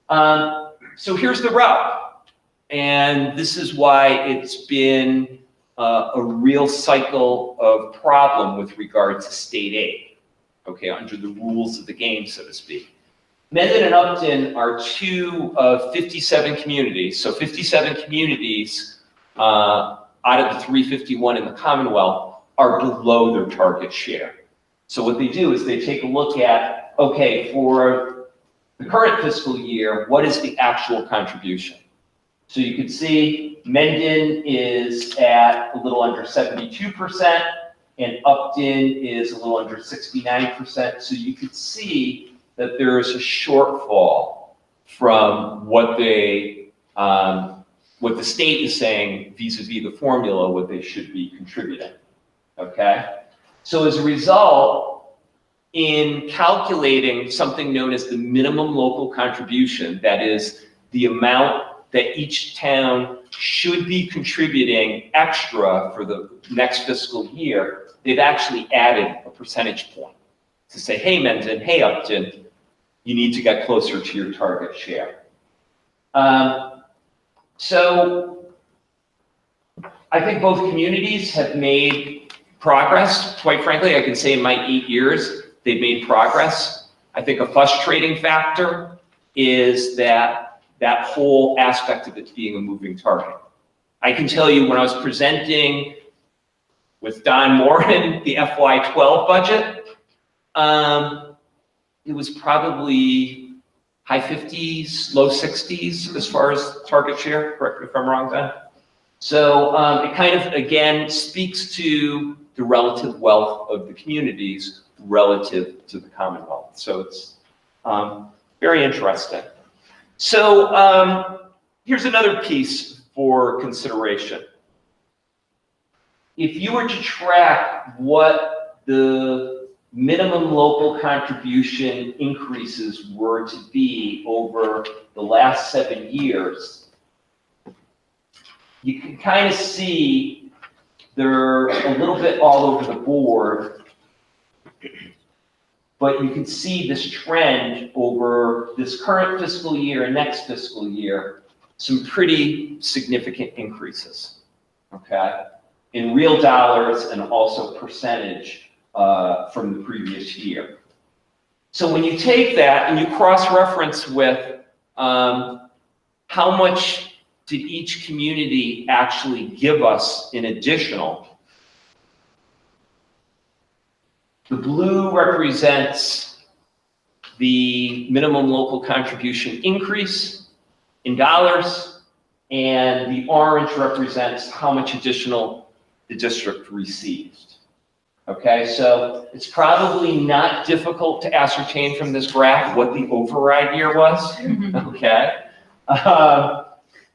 So here's the rub, and this is why it's been a real cycle of problem with regard to state aid, okay, under the rules of the game, so to speak. Mendon and Upton are two of 57 communities. So 57 communities out of the 351 in the Commonwealth are below their target share. So what they do is they take a look at, okay, for the current fiscal year, what is the actual contribution? So you can see Mendon is at a little under 72%, and Upton is a little under 69%. So you could see that there is a shortfall from what the state is saying vis-a-vis the formula, what they should be contributing, okay? So as a result, in calculating something known as the minimum local contribution, that is the amount that each town should be contributing extra for the next fiscal year, they've actually added a percentage point to say, hey, Mendon, hey, Upton, you need to get closer to your target share. So I think both communities have made progress. Quite frankly, I can say in my 8 years, they've made progress. I think a frustrating factor is that whole aspect of it being a moving target. I can tell you when I was presenting with Don Moran, the FY12 budget, it was probably high 50s, low 60s as far as target share, correct me if I'm wrong, Don. So it kind of, again, speaks to the relative wealth of the communities relative to the Commonwealth. So it's very interesting. So here's another piece for consideration. If you were to track what the minimum local contribution increases were to be over the last 7 years, you can kind of see they're a little bit all over the board, but you can see this trend over this current fiscal year and next fiscal year, some pretty significant increases, okay? In real dollars and also percentage from the previous year. So when you take that and you cross-reference with how much did each community actually give us in additional, the blue represents the minimum local contribution increase in dollars, and the orange represents how much additional the district received. Okay, so it's probably not difficult to ascertain from this graph what the override year was. Okay,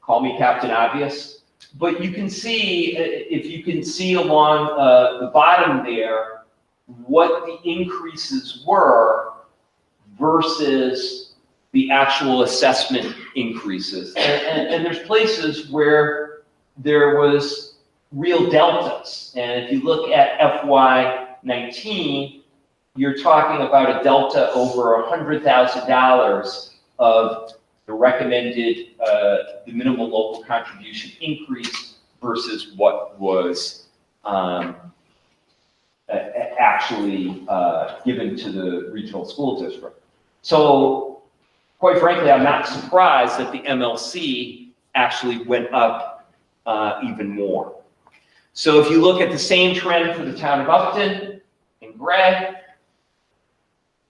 call me Captain Obvious, but you can see, if you can see along the bottom there, what the increases were versus the actual assessment increases. And there's places where there was real deltas. And if you look at FY19, you're talking about a delta over $100,000 of the recommended, the minimum local contribution increase versus what was actually given to the regional school district. So quite frankly, I'm not surprised that the MLC actually went up even more. So if you look at the same trend for the town of Upton in gray,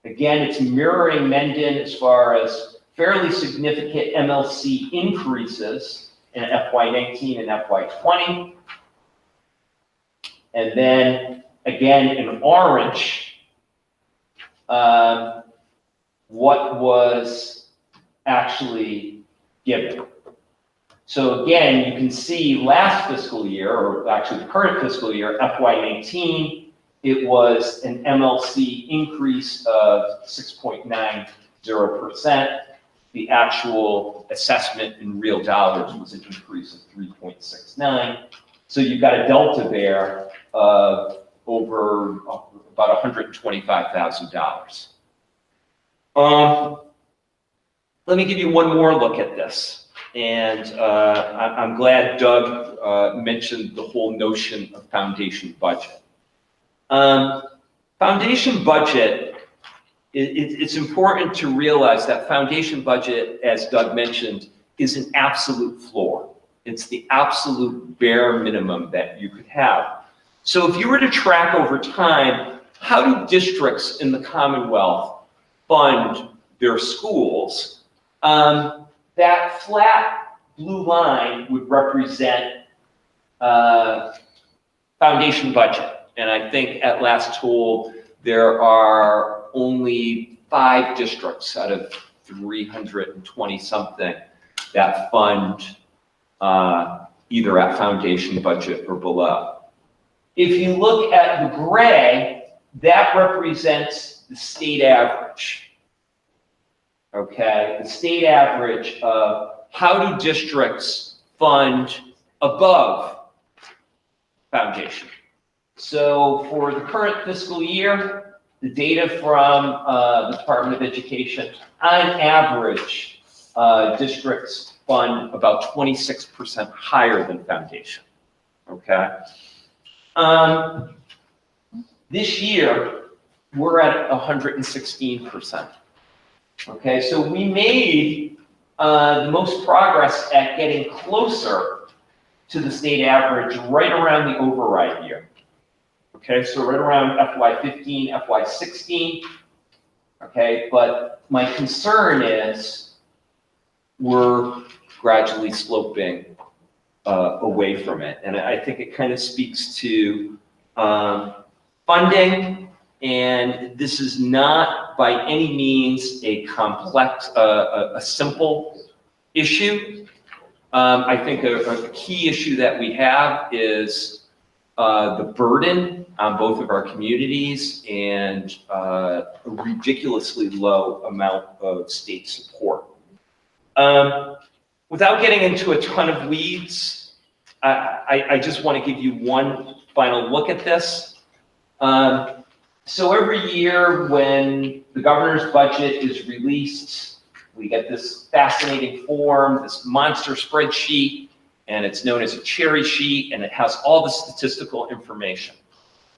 again, it's mirroring Mendon as far as fairly significant MLC increases in FY19 and FY20. And then again, in orange, what was actually given. So again, you can see last fiscal year, or actually the current fiscal year, FY19, it was an MLC increase of 6.90%. The actual assessment in real dollars was an increase of 3.69. So you've got a delta there of over about $125,000. Let me give you one more look at this. And I'm glad Doug mentioned the whole notion of foundation budget. Foundation budget, it's important to realize that foundation budget, as Doug mentioned, is an absolute floor. It's the absolute bare minimum that you could have. So if you were to track over time, how do districts in the Commonwealth fund their schools? That flat blue line would represent foundation budget. And I think at last toll, there are only 5 districts out of 320 something that fund either at foundation budget or below. If you look at the gray, that represents the state average. Okay, the state average of how do districts fund above foundation. So for the current fiscal year, the data from the Department of Education, on average, districts fund about 26% higher than foundation, okay? This year, we're at 116%. Okay, so we made the most progress at getting closer to the state average right around the override year. Okay, so right around FY15, FY16. Okay, but my concern is we're gradually sloping away from it. And I think it kind of speaks to funding, and this is not by any means a complex, a simple issue. I think a key issue that we have is the burden on both of our communities and a ridiculously low amount of state support. Without getting into a ton of weeds, I just want to give you one final look at this. So every year when the governor's budget is released, we get this fascinating form, this monster spreadsheet, and it's known as a cherry sheet, and it has all the statistical information,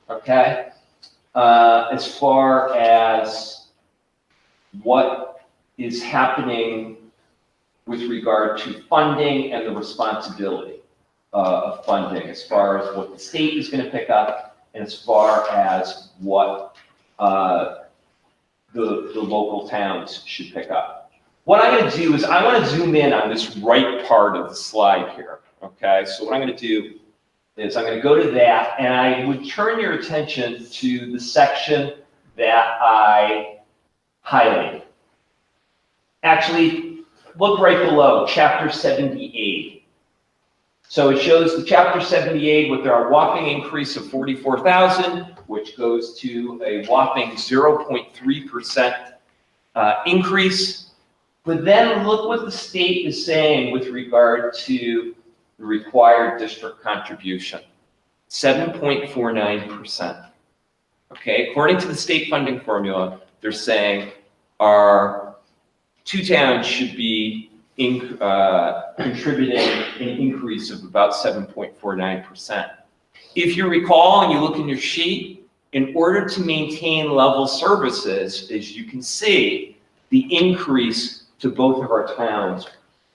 okay? As far as what is happening with regard to funding and the responsibility of funding, as far as what the state is going to pick up, and as far as what the local towns should pick up. What I'm going to do is I want to zoom in on this right part of the slide here, okay? So what I'm going to do is I'm going to go to that, and I would turn your attention to the section that I highlighted. Actually, look right below, Chapter 78. So it shows the Chapter 78 with our whopping increase of 44,000, which goes to a whopping 0.3% increase. But then look what the state is saying with regard to the required district contribution, 7.49%. Okay, according to the state funding formula, they're saying our two towns should be contributing an increase of about 7.49%. If you recall and you look in your sheet, in order to maintain level services, as you can see, the increase to both of our towns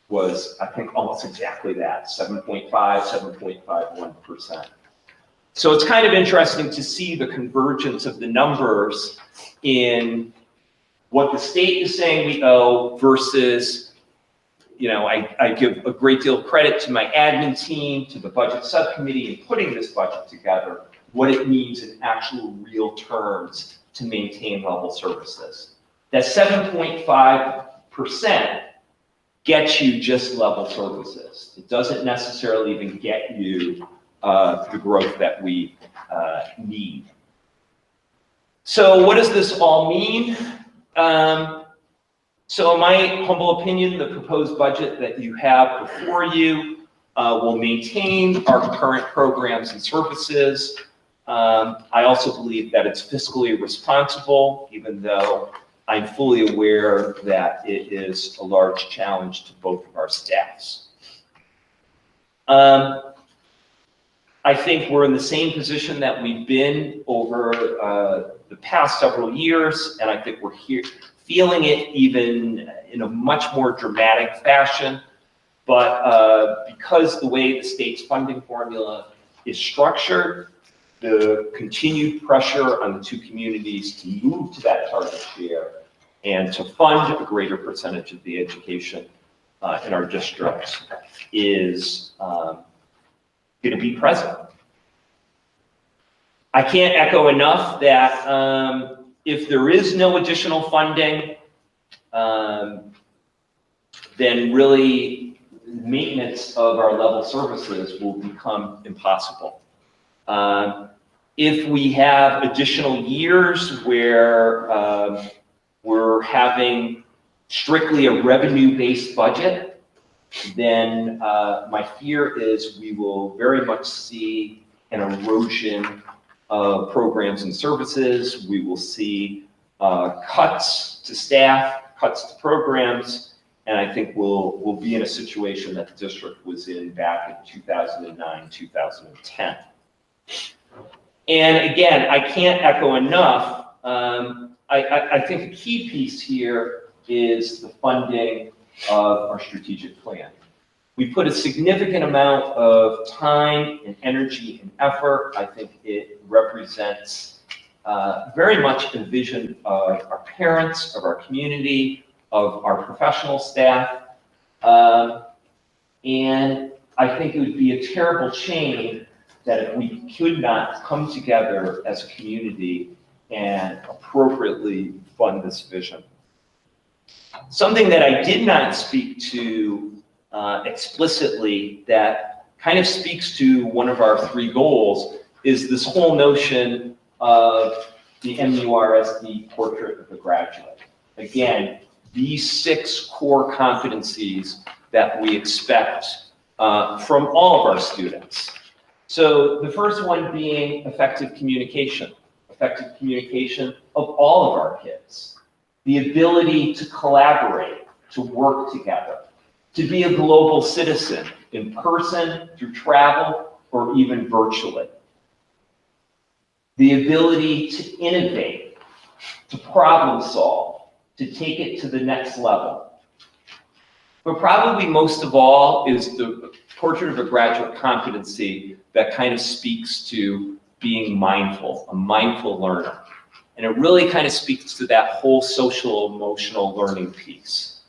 was, I think, almost exactly that, 7.5, 7.51%. So it's kind of interesting to see the convergence of the numbers in what the state is saying we owe versus, you know, I give a great deal of credit to my admin team, to the budget subcommittee in putting this budget together, what it means in actual real terms to maintain level services. That 7.5% gets you just level services. It doesn't necessarily even get you the growth that we need. So what does this all mean? So in my humble opinion, the proposed budget that you have before you will maintain our current programs and services. I also believe that it's fiscally responsible, even though I'm fully aware that it is a large challenge to both of our staffs. I think we're in the same position that we've been over the past several years, and I think we're feeling it even in a much more dramatic fashion. But because the way the state's funding formula is structured, the continued pressure on the two communities to move to that target share and to fund a greater percentage of the education in our districts is going to be present. I can't echo enough that if there is no additional funding, then really maintenance of our level services will become impossible. If we have additional years where we're having strictly a revenue-based budget, then my fear is we will very much see an erosion of programs and services. We will see cuts to staff, cuts to programs, and I think we'll be in a situation that the district was in back in 2009, 2010. And again, I can't echo enough. I think a key piece here is the funding of our strategic plan. We put a significant amount of time and energy and effort. I think it represents very much a vision of our parents, of our community, of our professional staff. And I think it would be a terrible shame that if we could not come together as a community and appropriately fund this vision. Something that I did not speak to explicitly that kind of speaks to one of our 3 goals is this whole notion of the MURSD portrait of the graduate. Again, these 6 core competencies that we expect from all of our students. So the first one being effective communication of all of our kids. The ability to collaborate, to work together, to be a global citizen in person, through travel, or even virtually. The ability to innovate, to problem solve, to take it to the next level. But probably most of all is the portrait of a graduate competency that kind of speaks to being mindful, a mindful learner. And it really kind of speaks to that whole social emotional learning piece.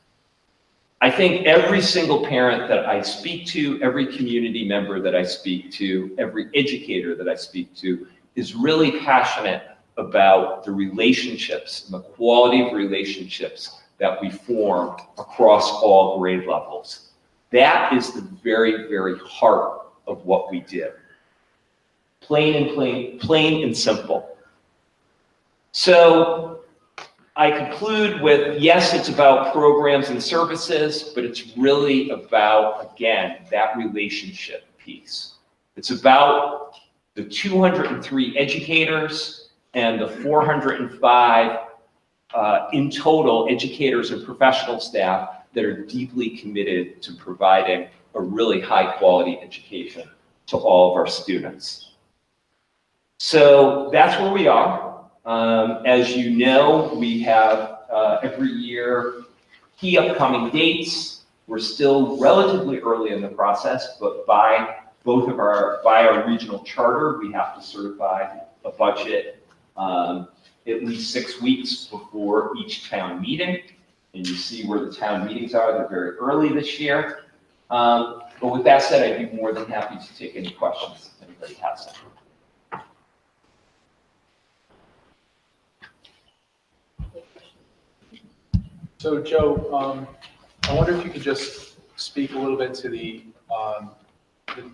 I think every single parent that I speak to, every community member that I speak to, every educator that I speak to is really passionate about the relationships and the quality of relationships that we form across all grade levels. That is the very, very heart of what we did. Plain and simple. So I conclude with, yes, it's about programs and services, but it's really about, again, that relationship piece. It's about the 203 educators and the 405 in total educators and professional staff that are deeply committed to providing a really high quality education to all of our students. So that's where we are. As you know, we have every year key upcoming dates. We're still relatively early in the process, but by our regional charter, we have to certify a budget at least 6 weeks before each town meeting. And you see where the town meetings are. They're very early this year. But with that said, I'd be more than happy to take any questions if anybody has them. So Joe, I wonder if you could just speak a little bit to the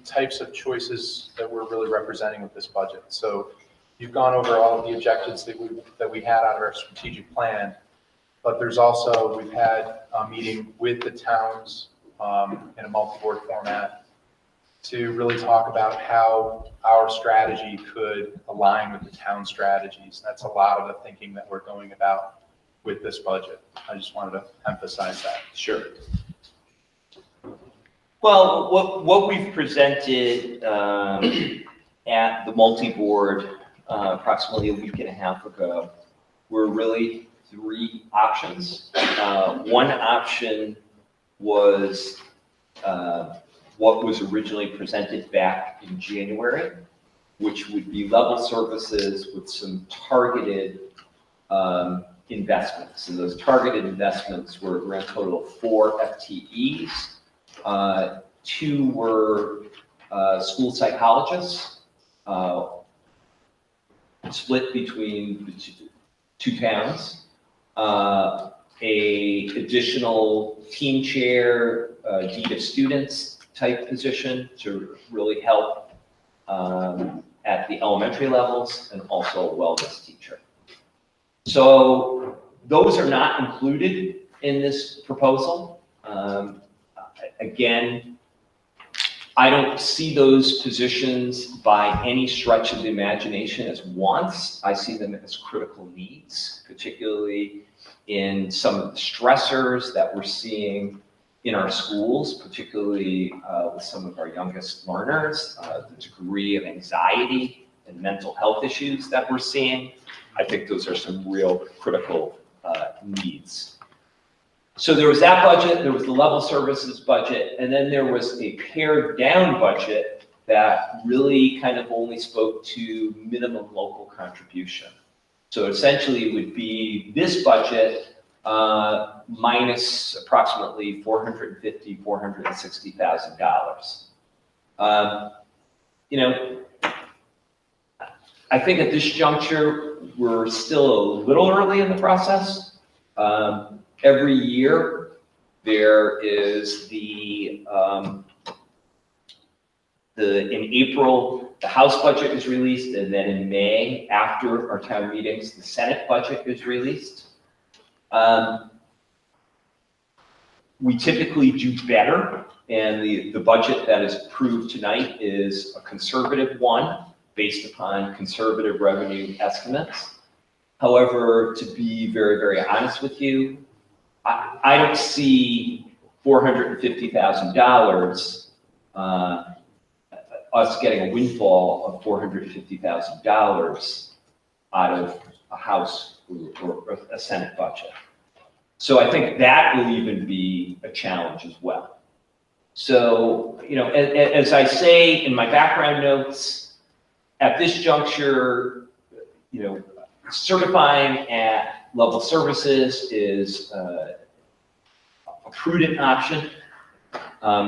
types of choices that we're really representing with this budget. So you've gone over all of the objectives that we had out of our strategic plan, but there's also, we've had a meeting with the towns in a multi-board format to really talk about how our strategy could align with the town strategies. That's a lot of the thinking that we're going about with this budget. I just wanted to emphasize that. Sure. Well, what we've presented at the multi-board approximately a week and a half ago were really 3 options. One option was what was originally presented back in January, which would be level services with some targeted investments. And those targeted investments were a grand total of 4 FTEs. 2 were school psychologists, split between the 2 towns. A additional team chair, dean of students type position to really help at the elementary levels, and also a wellness teacher. So those are not included in this proposal. Again, I don't see those positions by any stretch of the imagination as wants. I see them as critical needs, particularly in some of the stressors that we're seeing in our schools, particularly with some of our youngest learners, the degree of anxiety and mental health issues that we're seeing. I think those are some real critical needs. So there was that budget, there was the level services budget, and then there was a pared down budget that really kind of only spoke to minimum local contribution. So essentially it would be this budget minus approximately $450,000, $460,000. You know, I think at this juncture, we're still a little early in the process. Every year, there is in April, the House budget is released, and then in May, after our town meetings, the Senate budget is released. We typically do better, and the budget that is approved tonight is a conservative one based upon conservative revenue estimates. However, to be very, very honest with you, I don't see $450,000, us getting a windfall of $450,000 out of a House or a Senate budget. So I think that will even be a challenge as well. So, you know, as I say in my background notes, at this juncture, you know, certifying at level services is a prudent option.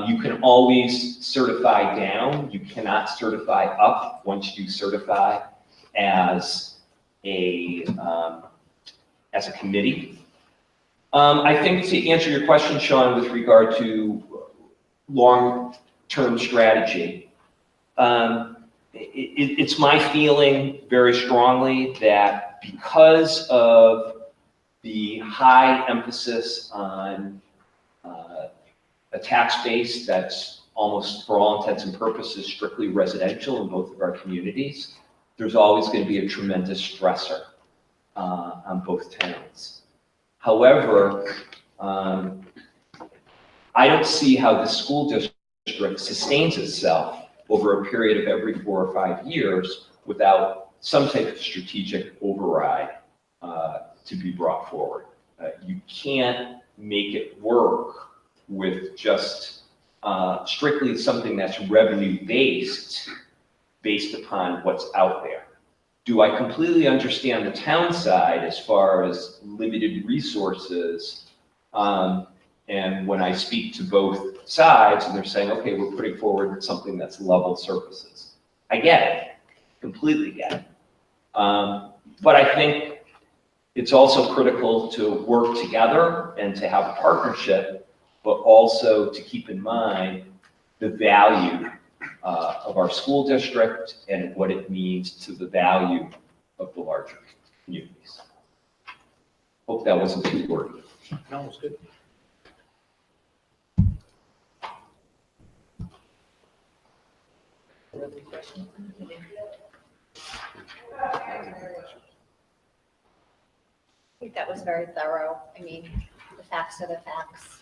You can always certify down. You cannot certify up once you certify as a committee. I think to answer your question, Sean, with regard to long-term strategy, it's my feeling very strongly that because of the high emphasis on a tax base that's almost, for all intents and purposes, strictly residential in both of our communities, there's always going to be a tremendous stressor on both towns. However, I don't see how the school district sustains itself over a period of every 4 or 5 years without some type of strategic override to be brought forward. You can't make it work with just strictly something that's revenue-based, based upon what's out there. Do I completely understand the town side as far as limited resources? And when I speak to both sides and they're saying, okay, we're putting forward something that's level services. I get it, completely get it. But I think it's also critical to work together and to have a partnership, but also to keep in mind the value of our school district and what it means to the value of the larger communities. Hope that wasn't too wordy. No, it's good. I think that was very thorough. I mean, the facts are the facts.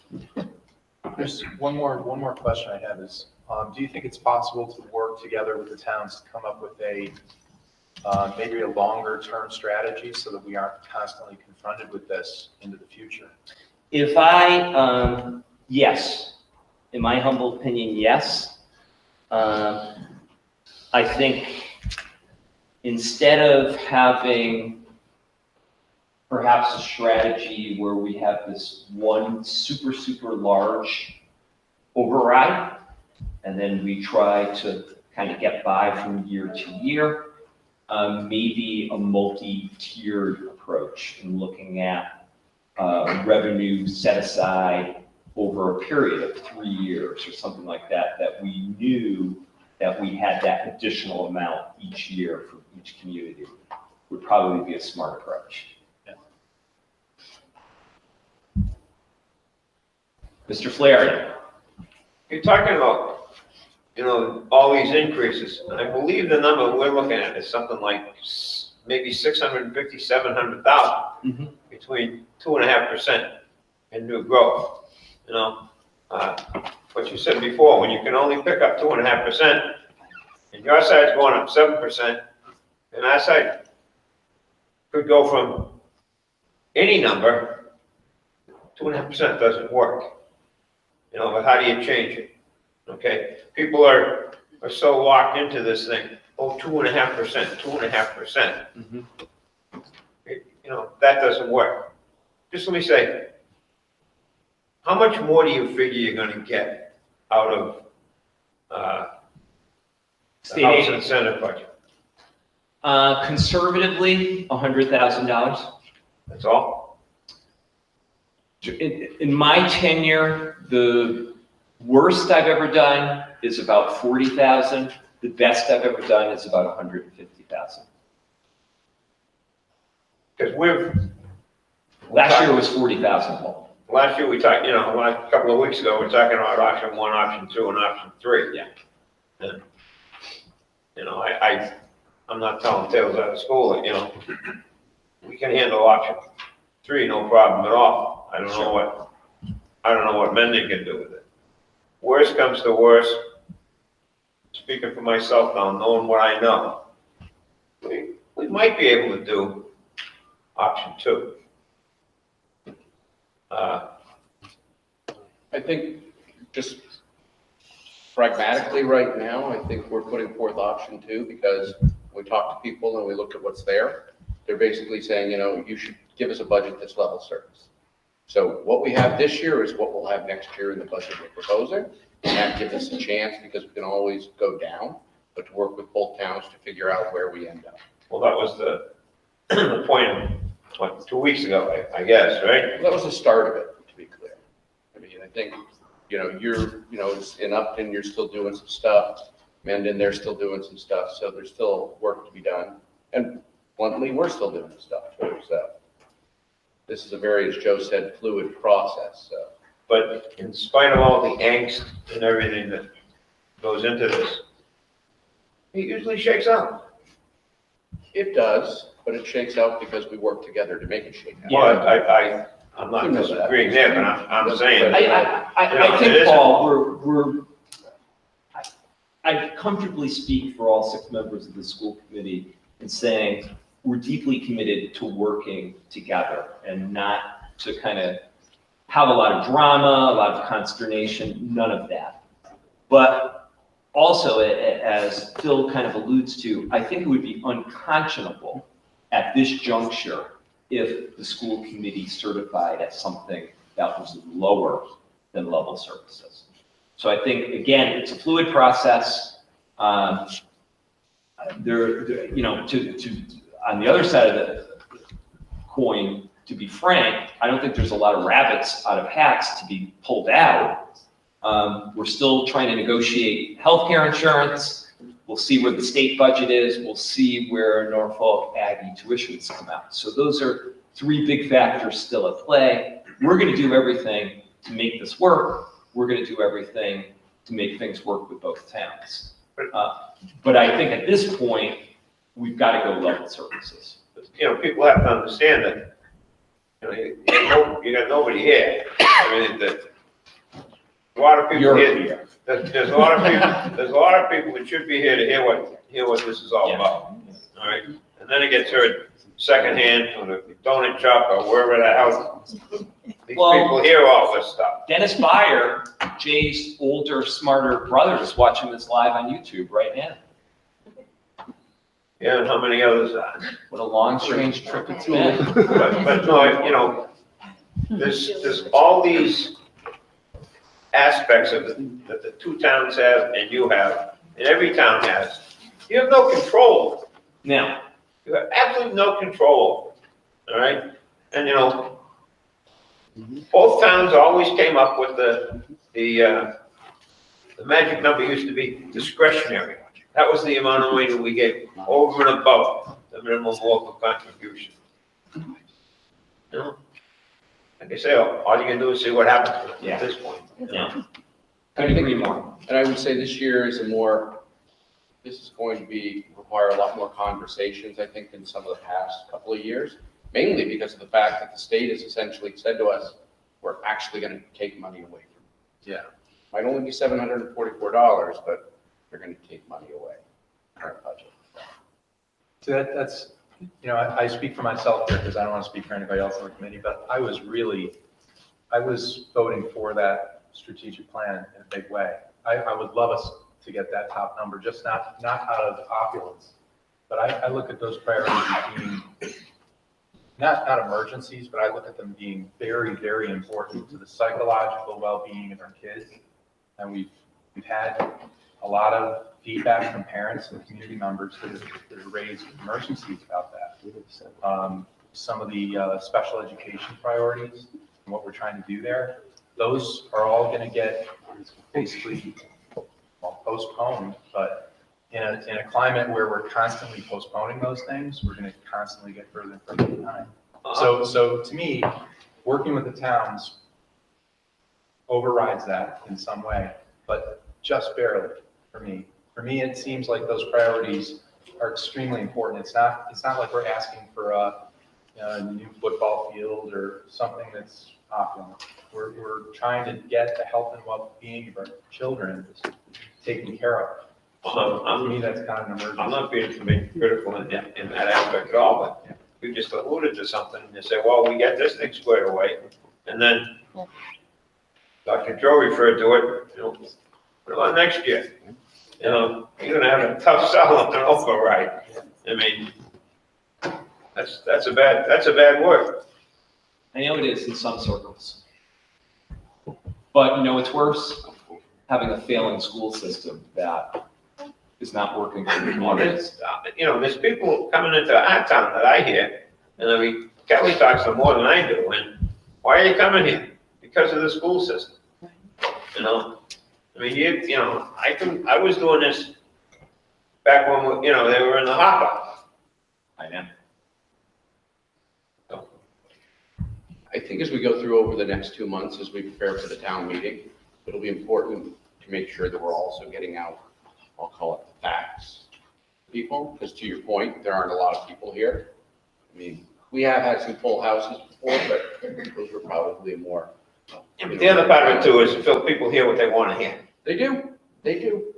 There's one more question I have is, do you think it's possible to work together with the towns to come up with a maybe a longer term strategy so that we aren't constantly confronted with this into the future? If yes, in my humble opinion, yes. I think instead of having perhaps a strategy where we have this one super, super large override, and then we try to kind of get by from year to year, maybe a multi-tiered approach in looking at revenue set aside over a period of 3 years or something like that, that we knew that we had that additional amount each year from each community would probably be a smart approach. Yeah. Mr. Flaherty. You're talking about, you know, all these increases. I believe the number we're looking at is something like maybe 650, 700,000 between 2.5% and new growth. You know, what you said before, when you can only pick up 2.5%, and your side's going up 7%, and our side could go from any number 2.5% doesn't work. You know, but how do you change it? Okay, people are so locked into this thing, oh, 2.5%, 2.5%. Mhm. You know, that doesn't work. Just let me say, how much more do you figure you're gonna get out of, the State House aid. and Senate budget? Conservatively, $100,000. That's all? In my tenure, the worst I've ever done is about 40,000. The best I've ever done is about 150,000. Because Last year was 40,000, Paul. last year we talked, you know, a couple of weeks ago, we're talking about option 1, option 2, and option 3. Yeah. And, you know, I'm not telling tales out of school, you know, we can handle option 3, no problem at all. I don't know what Mendon can do with it. Worst comes to worst, speaking for myself now, knowing what I know, we might be able to do option 2. I think just pragmatically right now, I think we're putting forth option 2 because we talk to people and we look at what's there. They're basically saying, you know, you should give us a budget that's level service. So what we have this year is what we'll have next year in the budget we're proposing. And that gives us a chance because we can always go down, but to work with both towns to figure out where we end up. Well, that was the point of, what, 2 weeks ago, I guess, right? That was the start of it, to be clear. I mean, I think, you know, it's in Upton, you're still doing some stuff. Mendon, they're still doing some stuff, so there's still work to be done. And bluntly, we're still doing stuff too, so. This is a very, as Joe said, fluid process, so. But in spite of all the angst and everything that goes into this, it usually shakes out. It does, but it shakes out because we work together to make it shake out. Well, I'm not disagreeing there, but I'm saying. I think, Paul, I comfortably speak for all 6 members of the school committee in saying we're deeply committed to working together and not to kind of have a lot of drama, a lot of consternation, none of that. But also, as Phil kind of alludes to, I think it would be unconscionable at this juncture if the school committee certified as something that was lower than level services. So I think, again, it's a fluid process. You know, on the other side of the coin, to be frank, I don't think there's a lot of rabbits out of hats to be pulled out. We're still trying to negotiate healthcare insurance. We'll see where the state budget is. We'll see where Norfolk Aggie tuitions come out. So those are 3 big factors still at play. We're going to do everything to make this work. We're going to do everything to make things work with both towns. But I think at this point, we've got to go level services. You know, people have to understand that, you know, you got nobody here. I mean, a lot of people here. There's a lot of people that should be here to hear what this is all about. All right, and then it gets heard secondhand from the donut shop or wherever the hell. These people hear all this stuff. Dennis Beyer, Jay's older, smarter brother, is watching this live on YouTube right now. Yeah, and how many others are? What a long, strange trip it's been. But no, you know, there's all these aspects of that the 2 towns have and you have, and every town has. You have no control. Now, You have absolutely no control, all right? And, you know, both towns always came up with the magic number used to be discretionary. That was the amount of money that we gave over and above the minimum local contribution. You know, like I say, all you can do is see what happens at this point. yeah. Couldn't agree more. And I would say this year is this is going to require a lot more conversations, I think, than some of the past couple of years, mainly because of the fact that the state has essentially said to us, we're actually going to take money away from you. Yeah. Might only be $744, but they're going to take money away in our budget. So that's, you know, I speak for myself here because I don't want to speak for anybody else on the committee, but I was really I was voting for that strategic plan in a big way. I would love us to get that top number, just not out of opulence. But I look at those priorities as being, not emergencies, but I look at them being very, very important to the psychological well-being of our kids. And we've had a lot of feedback from parents and community members that have raised emergencies about that. Some of the special education priorities and what we're trying to do there, those are all going to get basically postponed, but in a climate where we're constantly postponing those things, we're going to constantly get further and further behind. So to me, working with the towns overrides that in some way, but just barely for me. For me, it seems like those priorities are extremely important. It's not like we're asking for a new football field or something that's optional. We're trying to get the health and well-being of our children taken care of. So to me, that's kind of an emergency. I'm not being critical in that aspect at all, but we just alluded to something and say, well, we get this thing squared away. And then Dr. Joe referred to it, what about next year? You're gonna have a tough sell on an override. I mean, that's a bad word. I know it is in some circles. But it's worse having a failing school system that is not working for the communities. There's people coming into our town that I hear, and I mean, Kelly talks to more than I do, and why are you coming here? Because of the school system. I mean, I was doing this back when, they were in the hopper. I know. I think as we go through over the next 2 months, as we prepare for the town meeting, it'll be important to make sure that we're also getting out, I'll call it the facts to people, because to your point, there aren't a lot of people here. I mean, we have had some full houses before, but those were probably more. But the other part of it too is people hear what they want to hear. They do.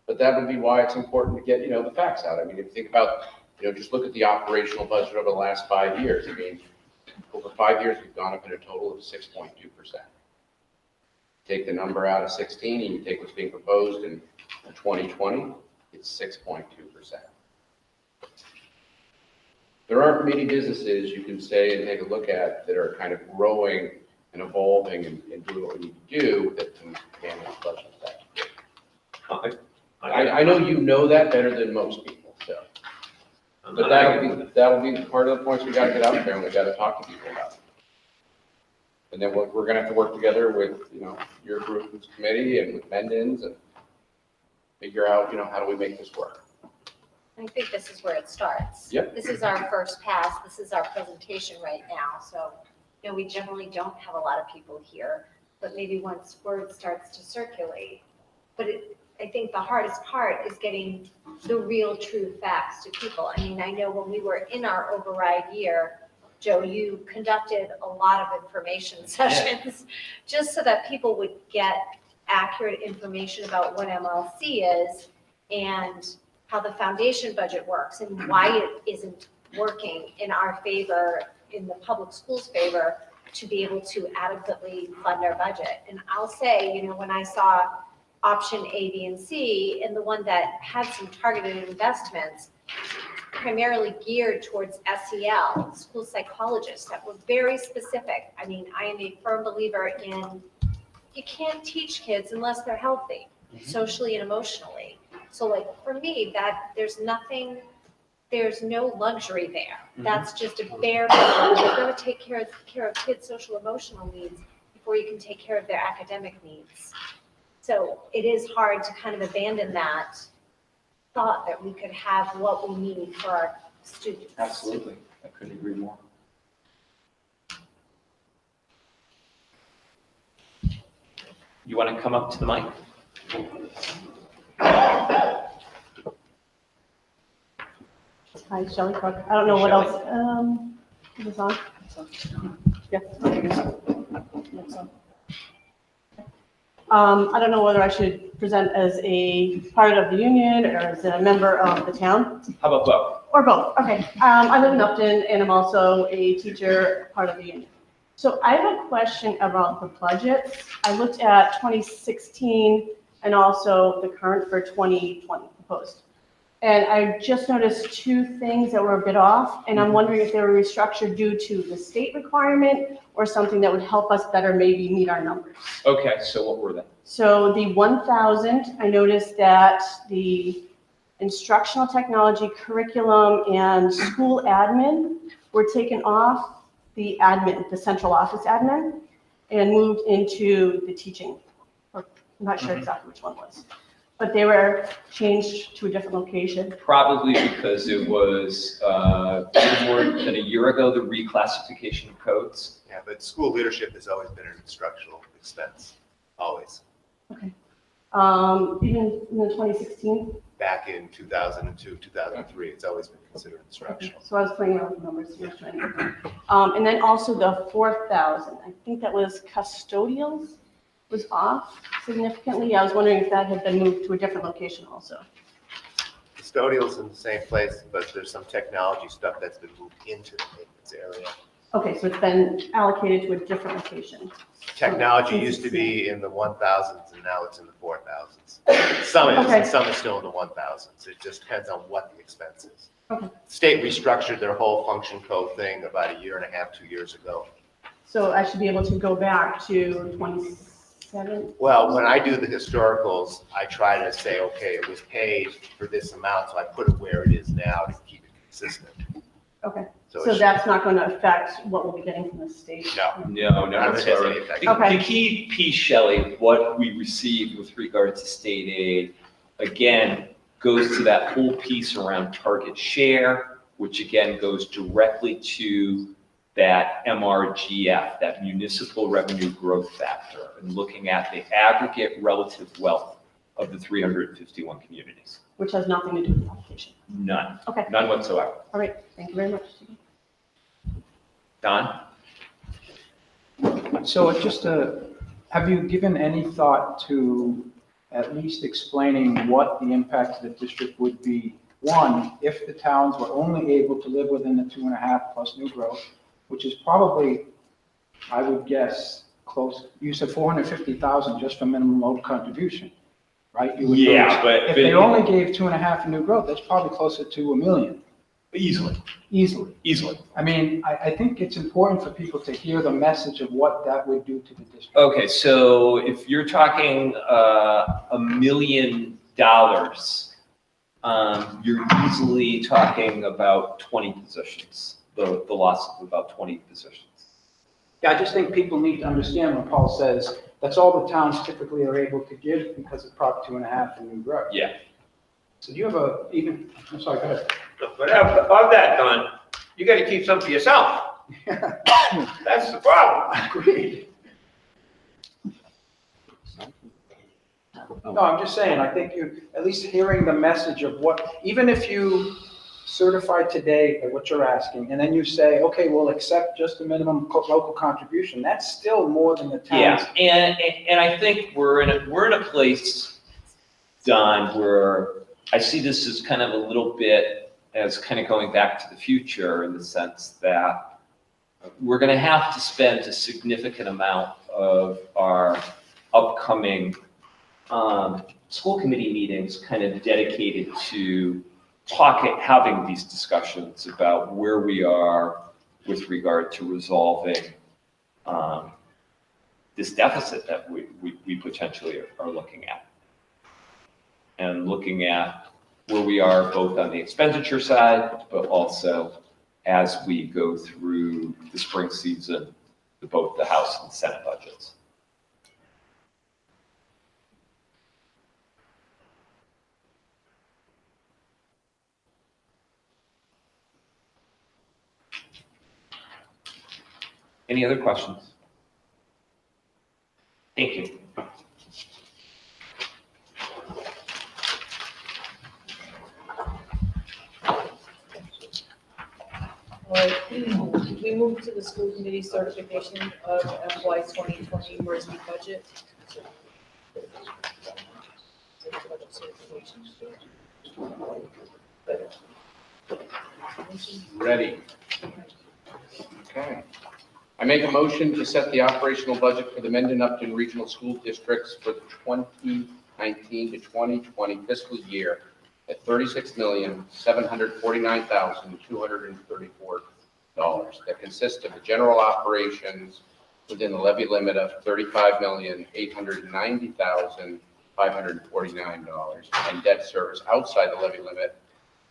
But that would be why it's important to get, the facts out. I mean, if you think about, just look at the operational budget over the last 5 years. I mean, over 5 years, we've gone up in a total of 6.2%. Take the number out of 16 and you take what's being proposed in 2020, it's 6.2%. There aren't many businesses you can say and take a look at that are kind of growing and evolving and doing what we need to do that can manage budgets that. I know you know that better than most people, so. But that'll be part of the points we gotta get out there and we gotta talk to people about. And then we're gonna have to work together with, your group's committee and with Mendon's and figure out, how do we make this work? I think this is where it starts. Yep. This is our first pass. This is our presentation right now. So, we generally don't have a lot of people here, but maybe once word starts to circulate. But I think the hardest part is getting the real true facts to people. I mean, I know when we were in our override year, Joe, you conducted a lot of information sessions just so that people would get accurate information about what MLC is and how the foundation budget works and why it isn't working in our favor, in the public schools' favor, to be able to adequately fund our budget. And I'll say, when I saw option A, B, and C, and the one that had some targeted investments, primarily geared towards SEL, school psychologists, that were very specific. I mean, I am a firm believer in you can't teach kids unless they're healthy, socially and emotionally. So like for me, that there's no luxury there. That's just a bare minimum. You're going to take care of kids' social emotional needs before you can take care of their academic needs. So it is hard to kind of abandon that thought that we could have what we need for our students. Absolutely. I couldn't agree more. You want to come up to the mic? Hi, Shelley Cook. I don't know what else. Is this on? Yeah. Next one. I don't know whether I should present as a part of the union or as a member of the town. How about both? Or both. Okay. I live in Upton and I'm also a teacher, part of the union. So I have a question about the budgets. I looked at 2016 and also the current for 2020 proposed. And I just noticed two things that were a bit off, and I'm wondering if they were restructured due to the state requirement or something that would help us better maybe meet our numbers. Okay, so what were they? So the 1,000, I noticed that the instructional technology curriculum and school admin were taken off the admin, the central office admin, and moved into the teaching. Or I'm not sure exactly which one was, but they were changed to a different location. Probably because it was more than a year ago, the reclassification of codes. Yeah, but school leadership has always been an instructional expense, always. Even in the 2016. Back in 2002, 2003, it's always been considered instructional. So I was playing around with the numbers. Just trying to- And then also the 4,000, I think that was custodials, was off significantly. I was wondering if that had been moved to a different location also. Custodial's in the same place, but there's some technology stuff that's been moved into the maintenance area. Okay, so it's been allocated to a different location. Technology used to be in the 1,000s and now it's in the 4,000s. Some is, Okay. and some is still in the 1,000s. It just depends on what the expense is. Okay. State restructured their whole function code thing about a year and a half, 2 years ago. So I should be able to go back to 27? Well, when I do the historicals, I try to say, okay, it was paid for this amount, so I put it where it is now to keep it consistent. Okay, So so it that's not going to affect what we'll be getting from the state? No. No, None not of it has necessarily. any effect. The Okay. the key piece, Shelley, what we receive with regard to state aid, again, goes to that whole piece around target share, which again goes directly to that MRGF, that municipal revenue growth factor, and looking at the aggregate relative wealth of the 351 communities. Which has nothing to do with the application. None. Okay. None whatsoever. All right, thank you very much. Don? So just have you given any thought to at least explaining what the impact to the district would be? One, if the towns were only able to live within the 2.5 plus new growth, which is probably, I would guess, close, you said 450,000 just for minimum load contribution, right? You would Yeah, lose. but- If they only gave 2.5 for new growth, that's probably closer to $1 million, Easily, easily. easily. I mean, I think it's important for people to hear the message of what that would do to the district. Okay, so if you're talking $1 million, you're easily talking about 20 positions, the loss of about 20 positions. Yeah, I just think people need to understand when Paul says that's all the towns typically are able to give because of Prop 2.5 and new growth. Yeah. So do you have I'm sorry, go ahead. But of that, Don, you gotta keep some for yourself. That's the problem. Agreed. No, I'm just saying, I think you, at least hearing the message of what, even if you certify today at what you're asking, and then you say, okay, we'll accept just the minimum local contribution, that's still more than the towns. Yeah, and I think we're in a place, Don, where I see this as kind of a little bit as kind of going back to the future in the sense that we're going to have to spend a significant amount of our upcoming school committee meetings kind of dedicated to having these discussions about where we are with regard to resolving this deficit that we potentially are looking at. And looking at where we are both on the expenditure side, but also as we go through the spring season, both the House and Senate budgets. Any other questions? Thank you. All right, we move to the school committee certification of FY 2020 emergency budget. Ready. Okay. I make a motion to set the operational budget for the Mendon Upton Regional School Districts for the 2019 to 2020 fiscal year at $36,749,234. That consists of the general operations within the levy limit of $35,890,549 and debt service outside the levy limit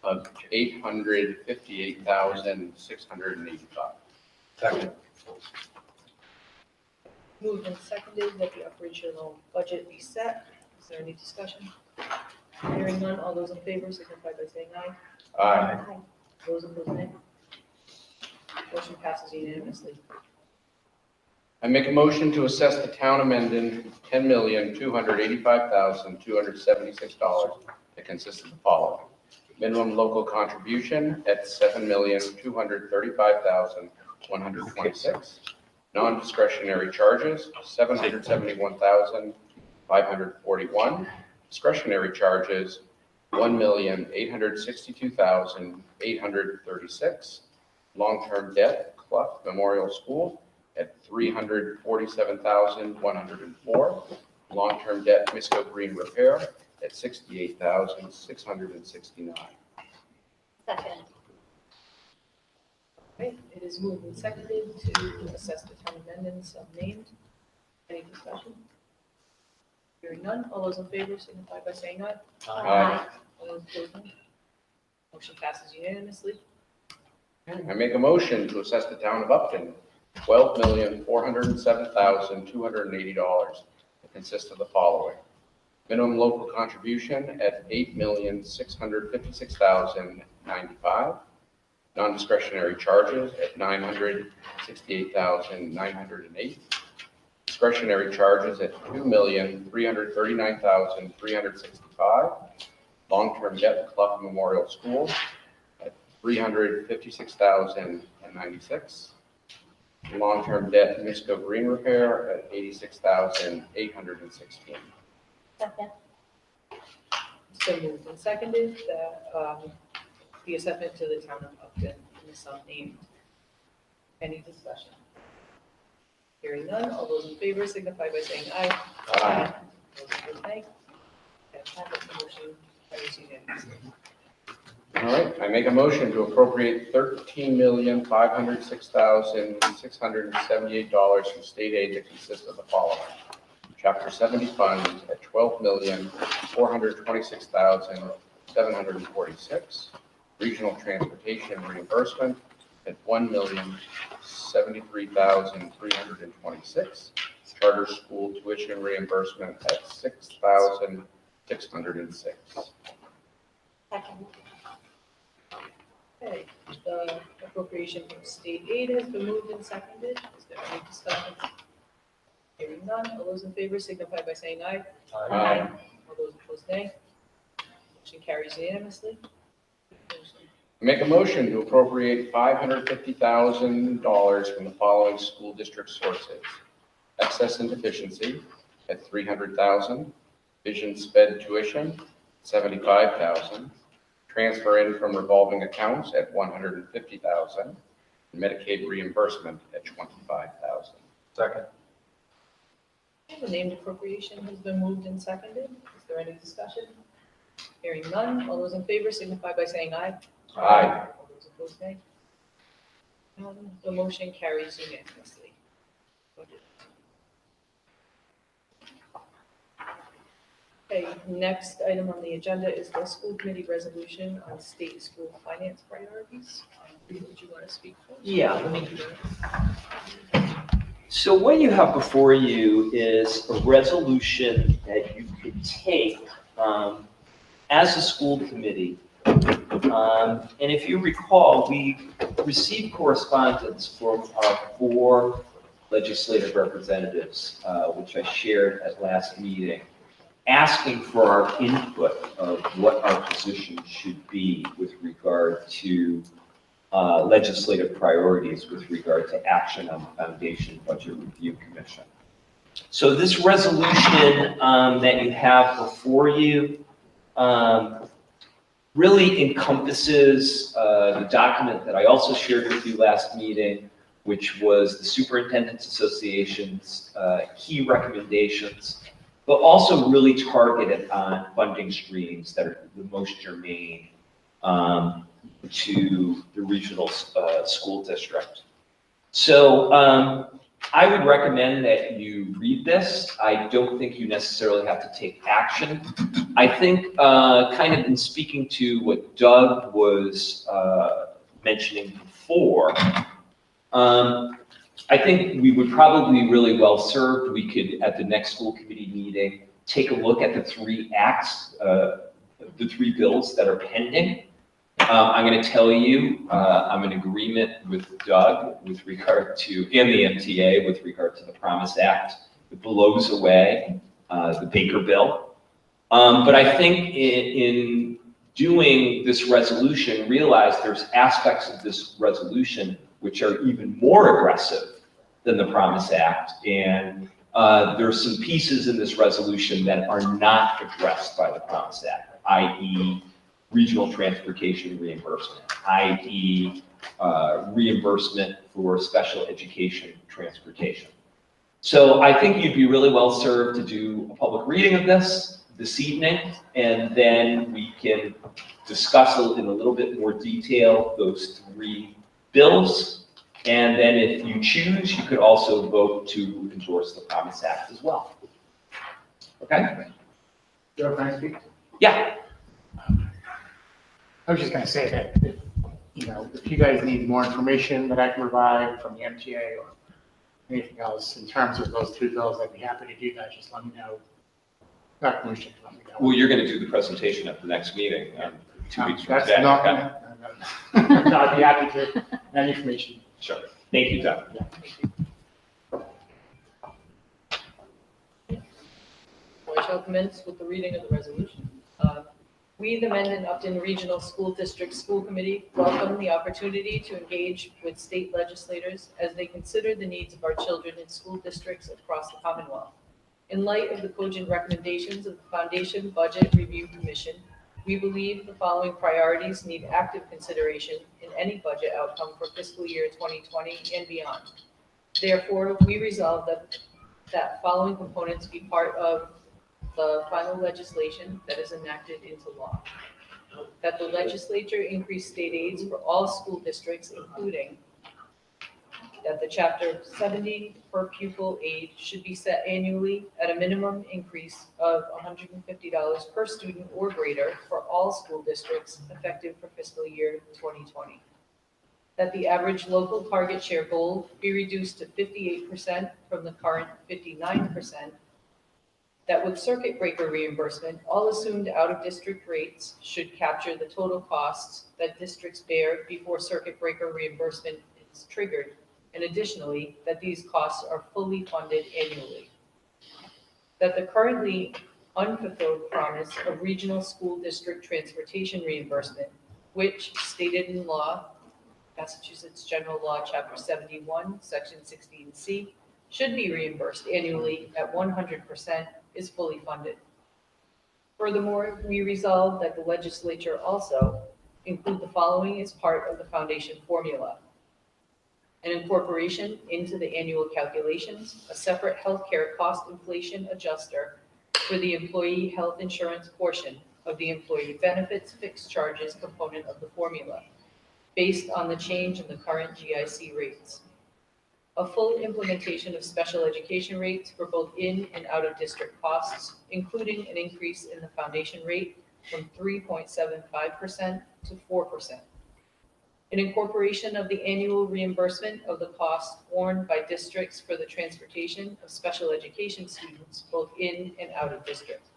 of $858,685. Second. Moved and seconded that the operational budget be set. Is there any discussion? Hearing none, all those in favor signify by saying aye. Aye. Those opposed, nay. Motion passes unanimously. I make a motion to assess the town of Mendon $10,285,276 that consists of the following. Minimum local contribution at $7,235,126. Non-discretionary charges, $771,541. Discretionary charges, $1,862,836. Long-term debt, Clough Memorial School at $347,104. Long-term debt, Misco Green Repair at $68,669. Second. Okay, it is moved and seconded to assess the town of Mendon, named. Any discussion? Hearing none, all those in favor signify by saying aye. Aye. All those opposed, nay. Motion passes unanimously. I make a motion to assess the town of Upton $12,407,280 that consists of the following. Minimum local contribution at $8,656,095. Non-discretionary charges at $968,908. Discretionary charges at $2,339,365. Long-term debt, Clough Memorial School at $356,096. Long-term debt, Misco Green Repair at $86,816. Second. It's been moved and seconded that the assessment to the town of Upton in the sum named. Any discussion? Hearing none, all those in favor signify by saying aye. Aye. Those opposed, nay. And that motion carries unanimously. All right, I make a motion to appropriate $13,506,678 from state aid that consists of the following. Chapter 70 funds at $12,426,746. Regional transportation reimbursement at $1,073,326. Charter school tuition reimbursement at $6,606. Second. Okay, the appropriation from state aid has been moved and seconded. Is there any discussion? Hearing none, all those in favor signify by saying aye. Aye. All those opposed, nay. Motion carries unanimously. Make a motion to appropriate $550,000 from the following school district sources. Excess and deficiency at $300,000. Vision sped tuition, $75,000. Transfer in from revolving accounts at $150,000. Medicaid reimbursement at $25,000. Second. The named appropriation has been moved and seconded. Is there any discussion? Hearing none, all those in favor signify by saying aye. Aye. All those opposed, nay. The motion carries unanimously. Okay, next item on the agenda is the school committee resolution on state school finance priorities. Would you want to speak first? Yeah, let me. So what you have before you is a resolution that you could take as a school committee. And if you recall, we received correspondence from our 4 legislative representatives, which I shared at last meeting, asking for our input of what our position should be with regard to legislative priorities with regard to action on the Foundation Budget Review Commission. So this resolution that you have before you really encompasses the document that I also shared with you last meeting, which was the Superintendent's Association's key recommendations, but also really targeted on funding streams that are the most germane to the regional school district. So I would recommend that you read this. I don't think you necessarily have to take action. I think kind of in speaking to what Doug was mentioning before, I think we would probably be really well served. We could, at the next school committee meeting, take a look at the 3 acts, the 3 bills that are pending. I'm going to tell you, I'm in agreement with Doug with regard to, and the MTA with regard to the Promise Act. It blows away the Baker bill. But I think in doing this resolution, realize there's aspects of this resolution which are even more aggressive than the Promise Act. And there's some pieces in this resolution that are not addressed by the Promise Act, i.e. regional transportation reimbursement, i.e. Reimbursement for special education transportation. So I think you'd be really well served to do a public reading of this evening, and then we can discuss in a little bit more detail those 3 bills. And then if you choose, you could also vote to endorse the Promise Act as well. Okay? Joe, can I speak? Yeah. I was just gonna say that, if you guys need more information that I can provide from the MTA or anything else in terms of those 2 bills, I'd be happy to do that. Just let me know. Dr. Lucian, let me know. Well, you're going to do the presentation at the next meeting, 2 weeks from That's today. not, Okay? no, I'd be happy to, any information. Sure. Thank you, Doug. I shall commence with the reading of the resolution. We, the Mendon Upton Regional School District School Committee, welcome the opportunity to engage with state legislators as they consider the needs of our children in school districts across the Commonwealth. In light of the cogent recommendations of the Foundation Budget Review Commission, we believe the following priorities need active consideration in any budget outcome for fiscal year 2020 and beyond. Therefore, we resolve that following components be part of the final legislation that is enacted into law. That the legislature increase state aids for all school districts, including that the Chapter 70 per pupil aid should be set annually at a minimum increase of $150 per student or greater for all school districts effective for fiscal year 2020. That the average local target share goal be reduced to 58% from the current 59%. That with circuit breaker reimbursement, all assumed out-of-district rates should capture the total costs that districts bear before circuit breaker reimbursement is triggered. And additionally, that these costs are fully funded annually. That the currently unfulfilled promise of regional school district transportation reimbursement, which stated in law, Massachusetts General Law, Chapter 71, Section 16C, should be reimbursed annually at 100%, is fully funded. Furthermore, we resolve that the legislature also include the following as part of the foundation formula: an incorporation into the annual calculations, a separate healthcare cost inflation adjuster for the employee health insurance portion of the employee benefits fixed charges component of the formula, based on the change in the current GIC rates. A full implementation of special education rates for both in and out of district costs, including an increase in the foundation rate from 3.75% to 4%. An incorporation of the annual reimbursement of the cost borne by districts for the transportation of special education students, both in and out of district.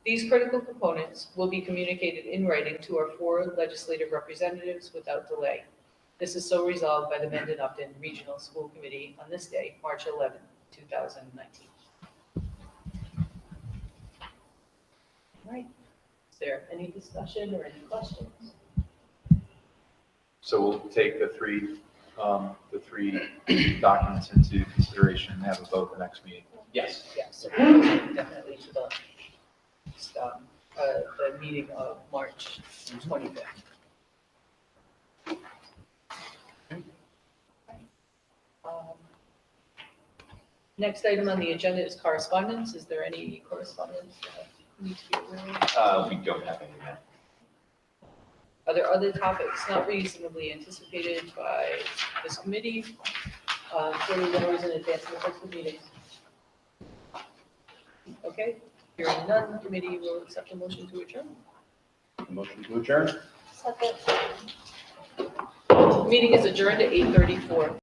These critical components will be communicated in writing to our 4 legislative representatives without delay. This is so resolved by the Mendon Upton Regional School Committee on this day, March 11, 2019. All right. Is there any discussion or any questions? So we'll take the three documents into consideration and have a vote the next meeting. Yes. Yeah, so definitely to the meeting of March 25th. Next item on the agenda is correspondence. Is there any correspondence that we need to be aware of? We don't have any now. Are there other topics not reasonably anticipated by this committee? For letters in advance of the meeting? Okay, hearing none, committee will accept a motion to adjourn. Motion to adjourn? Second. Meeting is adjourned at 8:34.